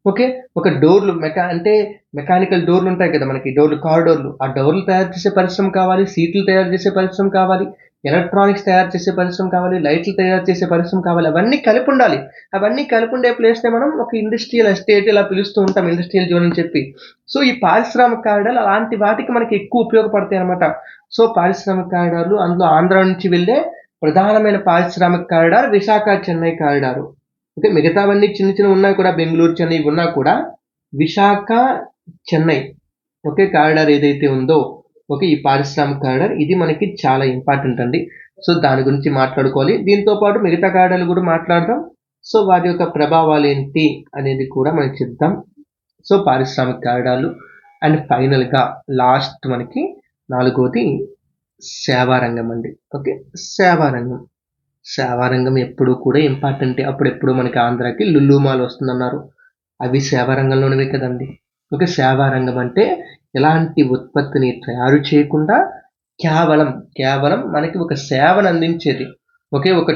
ఓకే. ఒక డోర్‌లు అంటే మెకానికల్ డోర్‌లుంటాయి కదా! మనకి డోర్‌లు, కార్ డోర్‌లు. ఆ డోర్‌లు తయారు చేసే పరిశ్రమ కావాలి. సీట్లు తయారు చేసే పరిశ్రమ కావాలి. ఎలక్ట్రానిక్స్ తయారు చేసే పరిశ్రమ కావాలి. లైట్లు తయారు చేసే పరిశ్రమ కావాలి. అవన్నీ కలిపుండాలి. అవన్నీ కలిపుండే ప్లేస్‌నే మనం ఒక ఇండస్ట్రియల్ ఎస్టేట్ ఇలా పిలుస్తూ ఉంటాం. ఇండస్ట్రియల్ జోన్ అని చెప్పి. సో, ఈ పారిశ్రామిక కారిడార్‌లు అలాంటి వాటికి మనకి ఎక్కువ ఉపయోగపడతాయన్నమాట. సో, పారిశ్రామిక కారిడార్‌లు అందులో ఆంధ్ర నుంచి వెళ్ళే ప్రధానమైన పారిశ్రామిక corridor Visakha, Chennai corridor. Okay. మిగతావన్నీ చిన్న చిన్నవి ఉన్నాయి కూడా బెంగుళూరు, చెన్నై ఇవి ఉన్నా కూడా విశాఖ, చెన్నై ఓకే. కారిడార్ ఏదైతే ఉందో ఓకే. ఈ పారిశ్రామిక కారిడార్ ఇది మనకి చాలా ఇంపార్టెంట్ అండి. సో, దాని గురించి మాట్లాడుకోవాలి. దీంతో పాటు మిగతా కారిడార్లు కూడా మాట్లాడదాం. సో, వాటి యొక్క ప్రభావాలు ఏంటి అనేది కూడా మనం చెప్దాం. సో, పారిశ్రామిక కారిడార్లు అండ్ ఫైనల్‌గా లాస్ట్ మనకి నాలుగోది సేవా రంగం అండి. ఓకే. సేవా రంగం. సేవా రంగం ఎప్పుడూ కూడా ఇంపార్టెంటే. అప్పుడెప్పుడో మనకి ఆంధ్రాకి లులు మాల్ వస్తుందన్నారు. అవి సేవా రంగంలోనివే కదండీ. ఓకే. సేవా రంగం అంటే ఎలాంటి ఉత్పత్తిని తయారు చేయకుండా కేవలం మనకి ఒక సేవను అందించేది. ఓకే. ఒక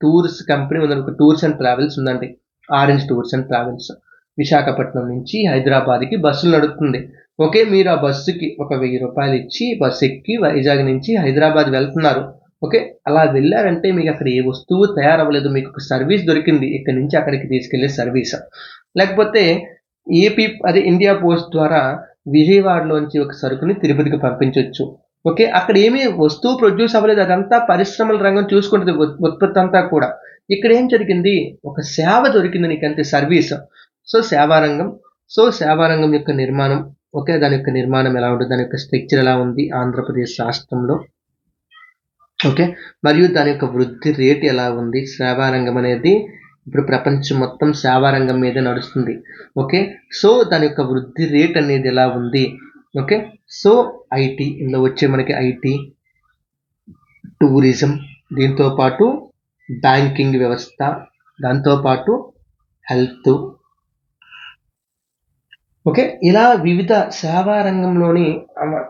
టూర్స్ కంపెనీ ఉందండి. ఒక టూర్స్ అండ్ ట్రావెల్స్ ఉందండి. Orange tours and travels. Visakhapatnam నుంచి హైదరాబాద్‌కి బస్సులు నడుపుతుంది. ఓకే. మీరు ఆ బస్సుకి ఒక రూ. 1000 ఇచ్చి బస్ ఎక్కి వైజాగ్ నుంచి హైదరాబాద్ వెళ్తున్నారు. ఓకే. అలా వెళ్లారంటే మీకక్కడ ఏ వస్తువు తయారవ్వలేదు. మీకొక సర్వీస్ దొరికింది. ఇక్కడి నుంచి అక్కడికి తీసుకెళ్లే సర్వీస్. లేకపోతే ఇండియా పోస్ట్ ద్వారా విజయవాడలోంచి ఒక సరుకుని తిరుపతికి పంపించొచ్చు. ఓకే. అక్కడ ఏమీ వస్తువు ప్రొడ్యూస్ అవ్వలేదు. అదంతా పరిశ్రమల రంగం చూసుకుంటది ఉత్పత్తి అంతా కూడా. ఇక్కడ ఏం జరిగింది? ఒక సేవ దొరికింది నీకంతే సర్వీస్. సో, సేవా రంగం. సో, సేవా రంగం యొక్క నిర్మాణం ఓకే. దాని యొక్క నిర్మాణం ఎలా ఉంటుంది? దాని యొక్క స్ట్రక్చర్ ఎలా ఉంది ఆంధ్రప్రదేశ్ రాష్ట్రంలో? ఓకే. మరియు దాని యొక్క వృద్ధి రేట్ ఎలా ఉంది? సేవా రంగం అనేది ఇప్పుడు ప్రపంచం మొత్తం సేవా రంగం మీదే నడుస్తుంది. ఓకే. సో, దాని యొక్క వృద్ధి రేట్ అనేది ఎలా ఉంది? ఓకే. సో, ఐటీ ఇందులో వచ్చే మనకి ఐటీ, టూరిజం దీంతో పాటు బ్యాంకింగ్ వ్యవస్థ, దాంతో పాటు హెల్త్ ఓకే. ఇలా వివిధ సేవా రంగంలోని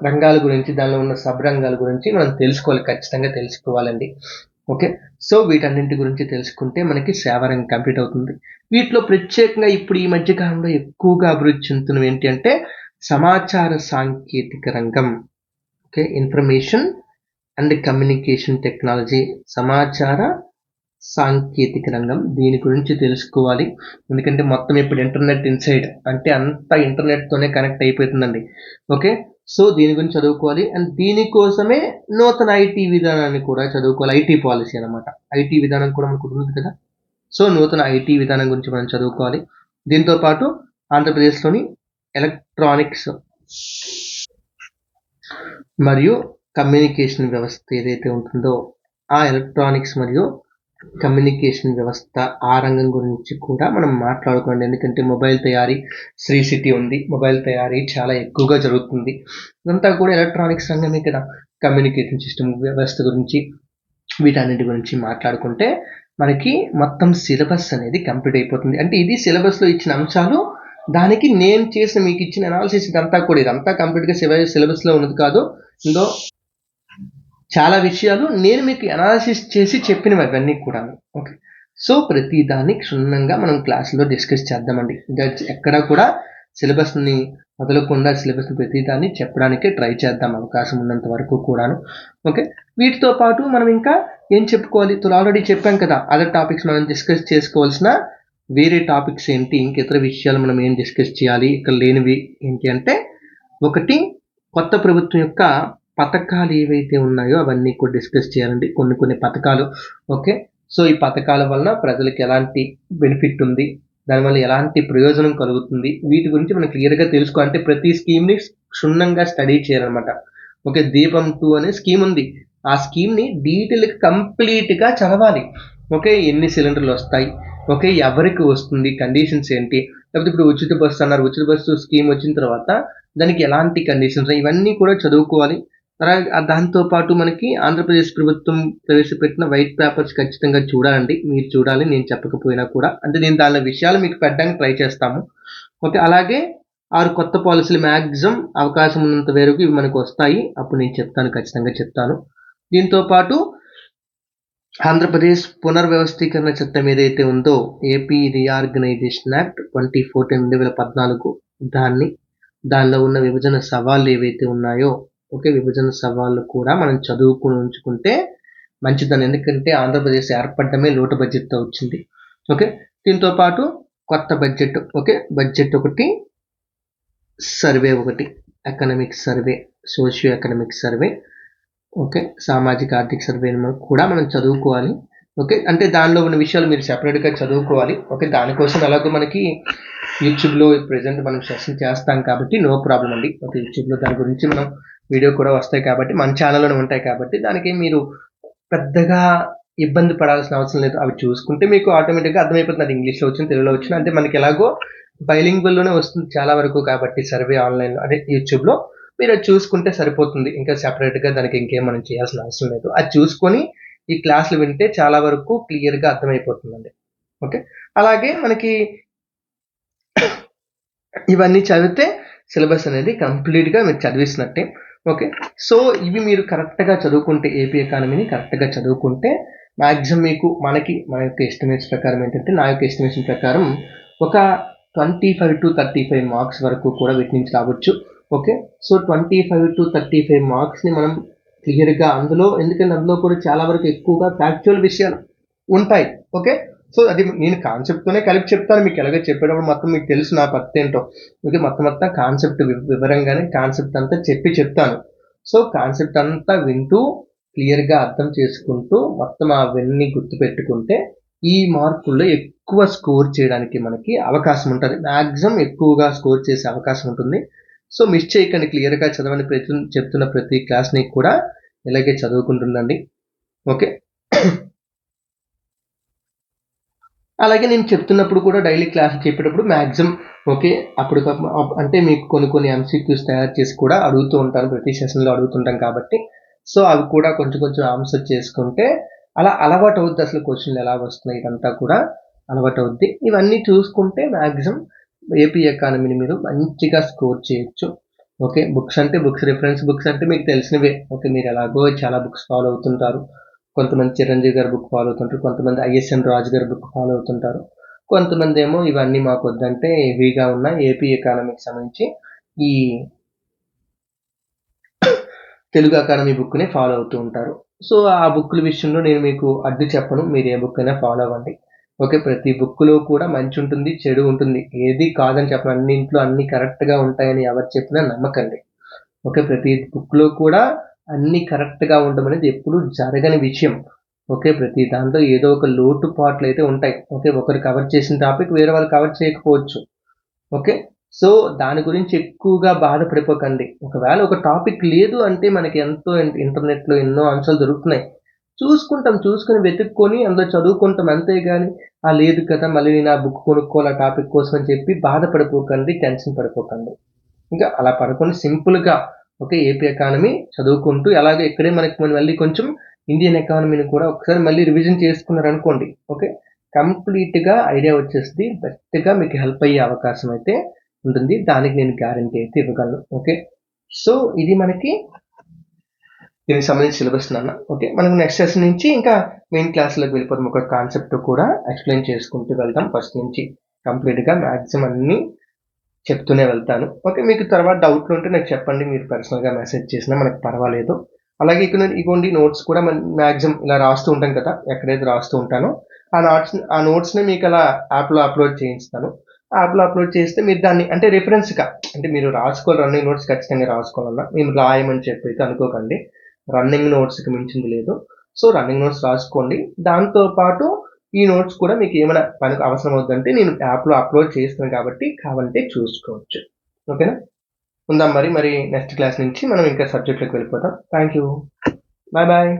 రంగాల గురించి దానిలో ఉన్న సబ్ రంగాల గురించి మనం తెలుసుకోవాలి. ఖచ్చితంగా తెలుసుకోవాలండి. ఓకే. సో, వీటన్నింటి గురించి తెలుసుకుంటే మనకి సేవా రంగం కంప్లీట్ అవుతుంది. వీటిలో ప్రత్యేకంగా ఇప్పుడు ఈ మధ్య కాలంలో ఎక్కువగా అభివృద్ధి చెందుతున్నవి ఏంటి అంటే సమాచార సాంకేతిక రంగం. Okay. Information and communication technology సమాచార సాంకేతిక రంగం దీని గురించి తెలుసుకోవాలి. ఎందుకంటే మొత్తం ఇప్పుడు ఇంటర్నెట్ ఇన్సైడ్ అంటే అంతా ఇంటర్నెట్‌తోనే కనెక్ట్ అయిపోతుందండి. ఓకే. సో, దీని గురించి చదువుకోవాలి. అండ్ దీనికోసమే నూతన ఐటీ విధానాన్ని కూడా చదువుకోవాలి. ఐటీ పాలిసీ అన్నమాట. ఐటీ విధానం కూడా మనకు ఉంది కదా! సో, నూతన ఐటీ విధానం గురించి మనం చదువుకోవాలి. దీంతో పాటు ఆంధ్రప్రదేశ్‌లోని ఎలక్ట్రానిక్స్ మరియు కమ్యూనికేషన్ వ్యవస్థ ఏదైతే ఉంటుందో ఆ ఎలక్ట్రానిక్స్ మరియు కమ్యూనికేషన్ వ్యవస్థ ఆ రంగం గురించి కూడా మనం మాట్లాడుకోండి. ఎందుకంటే మొబైల్ తయారీ శ్రీ సిటీ ఉంది. మొబైల్ తయారీ చాలా ఎక్కువగా జరుగుతుంది. ఇదంతా కూడా ఎలక్ట్రానిక్స్ రంగమే కదా! కమ్యూనికేషన్ సిస్టమ్ వ్యవస్థ గురించి వీటన్నిటి గురించి మాట్లాడుకుంటే మనకి మొత్తం సిలబస్ అనేది కంప్లీట్ అయిపోతుంది. అంటే ఇది సిలబస్‌లో ఇచ్చిన అంశాలు. దానికి నేను చేసిన మీకు ఇచ్చిన అనాలిసిస్ ఇదంతా కంప్లీట్‌గా సిలబస్‌లో ఉన్నది కాదు. ఇందులో చాలా విషయాలు నేను మీకు అనాలిసిస్ చేసి చెప్పినవి అవన్నీ కూడాను. ఓకే. సో, ప్రతి దాన్ని క్షుణ్ణంగా మనం క్లాస్‌లో డిస్కస్ చేద్దామండి. ఎక్కడా కూడా సిలబస్‌ని వదలకుండా సిలబస్‌ని ప్రతి దాన్ని చెప్పడానికే ట్రై చేద్దాం అవకాశం ఉన్నంత వరకు కూడాను. ఓకే. వీటితో పాటు మనం ఇంకా ఏం చెప్పుకోవాలి? ఆల్రెడీ చెప్పాం కదా! అదర్ టాపిక్స్ మనం డిస్కస్ చేసుకోవాల్సిన వేరే టాపిక్స్ ఏంటి? ఇంక ఇతర విషయాలు మనం ఏం డిస్కస్ చేయాలి? ఇక్కడ లేనివి ఏంటి అంటే ఒకటి కొత్త ప్రభుత్వం యొక్క పథకాలు ఏవైతే ఉన్నాయో అవన్నీ కూడా డిస్కస్ చేయాలండి. కొన్ని పథకాలు ఓకే. సో, ఈ పథకాల వలన ప్రజలకు ఎలాంటి బెనిఫిట్ ఉంది? దానివల్ల ఎలాంటి ప్రయోజనం కలుగుతుంది? వీటి గురించి మనం క్లియర్‌గా అంటే ప్రతి స్కీమ్‌ని క్షుణ్ణంగా స్టడీ చేయాలన్నమాట. ఓకే. దీపం 2 అనే స్కీమ్ ఉంది. ఆ స్కీమ్‌ని డీటెయిల్‌గా కంప్లీట్‌గా చదవాలి. ఓకే. ఎన్ని సిలిండర్‌లు వస్తాయి? ఓకే. ఎవరికి వస్తుంది? కండిషన్స్ ఏంటి? లేకపోతే ఇప్పుడు ఉచిత బస్సు అన్నారు. ఉచిత బస్సు స్కీమ్ వచ్చిన తర్వాత దానికి ఎలాంటి కండిషన్స్ ఇవన్నీ కూడా చదువుకోవాలి. దాంతో పాటు మనకి ఆంధ్రప్రదేశ్ ప్రభుత్వం ప్రవేశపెట్టిన వైట్ పేపర్స్ ఖచ్చితంగా చూడాలండి. మీరు చూడాలి, నేను చెప్పకపోయినా కూడా. అంటే నేను దాని విషయాలు మీకు పెట్టడానికి ట్రై చేస్తాము. ఓకే. అలాగే 6 కొత్త పాలసీలు మ్యాక్సిమం అవకాశం ఉన్నంత వరకు ఇవి మనకు వస్తాయి. అప్పుడు నేను చెప్తాను, ఖచ్చితంగా చెప్తాను. దీంతో పాటు ఆంధ్రప్రదేశ్ పునర్వ్యవస్థీకరణ చట్టం ఏదైతే ఉందో, ఏపీ రీఆర్గనైజేషన్ యాక్ట్ 2014 దానిలో ఉన్న విభజన సవాళ్ళు ఏవైతే ఉన్నాయో, ఓకే, విభజన సవాళ్ళు కూడా మనం చదువుకుని ఉంచుకుంటే మంచిదని. ఎందుకంటే ఆంధ్రప్రదేశ్ ఏర్పడమే లోటు బడ్జెట్తో వచ్చింది. ఓకే. దీంతో పాటు కొత్త బడ్జెట్, ఓకే, బడ్జెట్ ఒకటి, సర్వే ఒకటి, economic survey, socio economic survey, okay, సామాజిక ఆర్థిక సర్వే కూడా మనం చదువుకోవాలి. ఓకే. అంటే దానిలో ఉన్న విషయాలు మీరు సెపరేట్గా చదువుకోవాలి. ఓకే. దానికోసం ఎలాగో మనకి యూట్యూబ్లో ప్రెజెంట్ మనం సెషన్ చేస్తాం కాబట్టి నో ప్రాబ్లం అండి. ఓకే. యూట్యూబ్లో దాని గురించి మనం వీడియో కూడా వస్తాయి కాబట్టి, మన ఛానల్లోనే ఉంటాయి కాబట్టి దానికి మీరు పెద్దగా ఇబ్బంది పడాల్సిన అవసరం లేదు. అవి చూసుకుంటే మీకు ఆటోమేటిక్గా అర్థమైపోతుంది. ఇంగ్లీష్లో వచ్చిన, తెలుగులో వచ్చిన, అంటే మనకి ఎలాగో బైలింగ్వల్లోనే వస్తుంది చాలా వరకు కాబట్టి సర్వే ఆన్లైన్లో, అదే యూట్యూబ్లో మీరు అది చూసుకుంటే సరిపోతుంది. ఇంకా సెపరేట్గా దానికి ఇంకేం మనం చేయాల్సిన అవసరం లేదు. అది చూసుకొని ఈ క్లాసులు వింటే చాలా వరకు క్లియర్గా అర్థమైపోతుందండి. ఓకే. అలాగే మనకి ఇవన్నీ చదివితే సిలబస్ అనేది కంప్లీట్గా మీరు చదివిస్తున్నట్టే. ఓకే. సో ఇవి మీరు కరెక్ట్గా చదువుకుంటే, ఏపీ ఎకానమీని కరెక్ట్గా చదువుకుంటే మ్యాక్సిమం మీకు మన యొక్క ఎస్టిమేట్స్ ప్రకారం ఏంటంటే, నా యొక్క ఎస్టిమేషన్ ప్రకారం ఒక 25 to 35 మార్క్స్ వరకు కూడా వీటి నుంచి రావచ్చు. ఓకే. సో 25 to 35 మార్క్స్ని మనం క్లియర్గా ఎందుకంటే అందులో కూడా చాలా వరకు ఎక్కువగా ఫ్యాక్చువల్ విషయాలు ఉంటాయి. ఓకే. సో అది నేను కాన్సెప్ట్తోనే కలిపి చెప్తాను. మీకు ఎలాగో చెప్పేటప్పుడు మొత్తం మీకు తెలుసు నా పత్తి ఏంటో. ఓకే. మొత్తం కాన్సెప్ట్ వివరంగానే కాన్సెప్ట్ అంతా చెప్తాను. సో కాన్సెప్ట్ అంతా వింటూ క్లియర్గా అర్థం చేసుకుంటూ మొత్తం అవన్నీ గుర్తుపెట్టుకుంటే ఈ మార్కుల్లో ఎక్కువ స్కోర్ చేయడానికి మనకి అవకాశం ఉంటుంది. మ్యాక్సిమం ఎక్కువగా స్కోర్ చేసే అవకాశం ఉంటుంది. సో మిస్ చేయకండి, క్లియర్గా చదవని చెప్తున్న ప్రతి క్లాస్ని కూడా ఇలాగే చదువుకుంటుందండి. ఓకే. అలాగే నేను చెప్తున్నప్పుడు కూడా డైలీ క్లాస్ చెప్పేటప్పుడు మ్యాక్సిమం ఓకే అప్పుడు అంటే మీకు కొన్ని ఎంసీక్యూస్ తయారు చేసి కూడా అడుగుతూ ఉంటాను, ప్రతి సెషన్లో అడుగుతుంటాం కాబట్టి. సో అవి కూడా కొంచెం ఆన్సర్ చేసుకుంటే అలా అలవాటు అవుద్ది. అసలు క్వశ్చన్లు ఎలా వస్తున్నాయి ఇదంతా కూడా అలవాటు అవుద్ది. ఇవన్నీ చూసుకుంటే మ్యాక్సిమం ఏపీ ఎకానమీని మీరు మంచిగా స్కోర్ చేయొచ్చు. ఓకే. బుక్స్ రిఫరెన్స్ బుక్స్ అంటే మీకు తెలిసినవే. ఓకే. మీరు ఎలాగో చాలా బుక్స్ ఫాలో అవుతుంటారు. కొంతమంది చిరంజీవి గారి బుక్ ఫాలో అవుతుంటారు, కొంతమంది ఐఎస్ఎన్ రాజు గారి బుక్ ఫాలో అవుతుంటారు, కొంతమంది ఏమో ఇవన్నీ మాకు వద్దంటే హెవీగా ఉన్న ఏపీ ఎకానమీకి సంబంధించి ఈ తెలుగు అకాడమీ బుక్ని ఫాలో అవుతూ ఉంటారు. సో ఆ బుక్కుల విషయంలో నేను మీకు అడ్డు చెప్పను, మీరు ఏ బుక్ అయినా ఫాలో అవ్వండి. ఓకే. ప్రతి బుక్లో కూడా మంచి ఉంటుంది, చెడు ఉంటుంది, ఏది కాదని చెప్పను. అన్నింట్లో అన్ని కరెక్ట్గా ఉంటాయని ఎవరు చెప్పినా నమ్మకండి. ఓకే. ప్రతి బుక్లో కూడా అన్ని కరెక్ట్గా ఉండడం అనేది ఎప్పుడూ జరగని విషయం. ఓకే. ప్రతి దాంట్లో ఏదో ఒక లోటుపాట్లు అయితే ఉంటాయి. ఓకే. ఒకరు కవర్ చేసిన టాపిక్ వేరే వాళ్ళు కవర్ చేయకపోవచ్చు. ఓకే. సో దాని గురించి ఎక్కువగా బాధపడిపోకండి. ఒకవేళ ఒక టాపిక్ లేదు అంటే మనకి ఎంతో ఇంటర్నెట్లో ఎన్నో ఆన్సర్లు దొరుకుతున్నాయి. చూసుకొని వెతుక్కొని అందులో చదువుకుంటాం, అంతేగాని లేదు కదా మళ్ళీ నేను ఆ బుక్ కొనుక్కోవాలి ఆ టాపిక్ కోసం అని చెప్పి బాధపడిపోకండి, టెన్షన్ పడిపోకండి. ఇంకా అలా పడుకొని సింపుల్గా ఓకే ఏపీ ఎకానమీ చదువుకుంటూ అలాగే ఇక్కడే మనకి మళ్ళీ కొంచెం ఇండియన్ ఎకానమీని కూడా ఒకసారి మళ్ళీ రివిజన్ చేసుకున్నారనుకోండి. ఓకే. కంప్లీట్గా ఐడియా వచ్చేస్తుంది. బెస్ట్గా మీకు హెల్ప్ అయ్యే అవకాశం అయితే ఉంటుంది. దానికి నేను గ్యారంటీ అయితే ఇవ్వగలను. ఓకే. సో ఇది మనకి దీనికి సంబంధించి సిలబస్ నాన్న. ఓకే. మనకు నెక్స్ట్ సెషన్ నుంచి ఇంకా మెయిన్ క్లాస్లోకి వెళ్ళిపోతాం. ఒక కాన్సెప్ట్ కూడా ఎక్స్ప్లెయిన్ చేసుకుంటూ వెళ్తాం. ఫస్ట్ నుంచి కంప్లీట్గా మ్యాక్సిమం అన్ని చెప్తూనే వెళ్తాను. ఓకే. మీకు తర్వాత డౌట్లు ఉంటే నాకు చెప్పండి, మీరు పర్సనల్గా మెసేజ్ చేసినా మనకు పర్వాలేదు. అలాగే ఇగోండి నోట్స్ కూడా మ్యాక్సిమం ఇలా రాస్తూ ఉంటాం కదా, ఎక్కడైతే రాస్తూ ఉంటానో ఆ నోట్స్ని మీకు అలా యాప్లో అప్లోడ్ చేయిస్తాను. యాప్లో అప్లోడ్ చేస్తే మీరు దాన్ని అంటే రిఫరెన్స్గా అంటే మీరు రాసుకోవాలి, రన్నింగ్ నోట్స్ ఖచ్చితంగా రాసుకోవాలన్నా మేము రాయమని చెప్పి అయితే అనుకోకండి. రన్నింగ్ నోట్స్కి మించింది లేదు. సో రన్నింగ్ నోట్స్ రాసుకోండి. దాంతోపాటు ఈ నోట్స్ కూడా మీకు ఏమైనా పనికి అవసరం అవుతుందంటే నేను యాప్లో అప్లోడ్ చేస్తాను కాబట్టి కావాలంటే చూసుకోవచ్చు. ఓకేనా. ఉందాం మరి నెక్స్ట్ క్లాస్ నుంచి మనం ఇంకా సబ్జెక్ట్లోకి వెళ్ళిపోతాం. Thank you. బాయ్.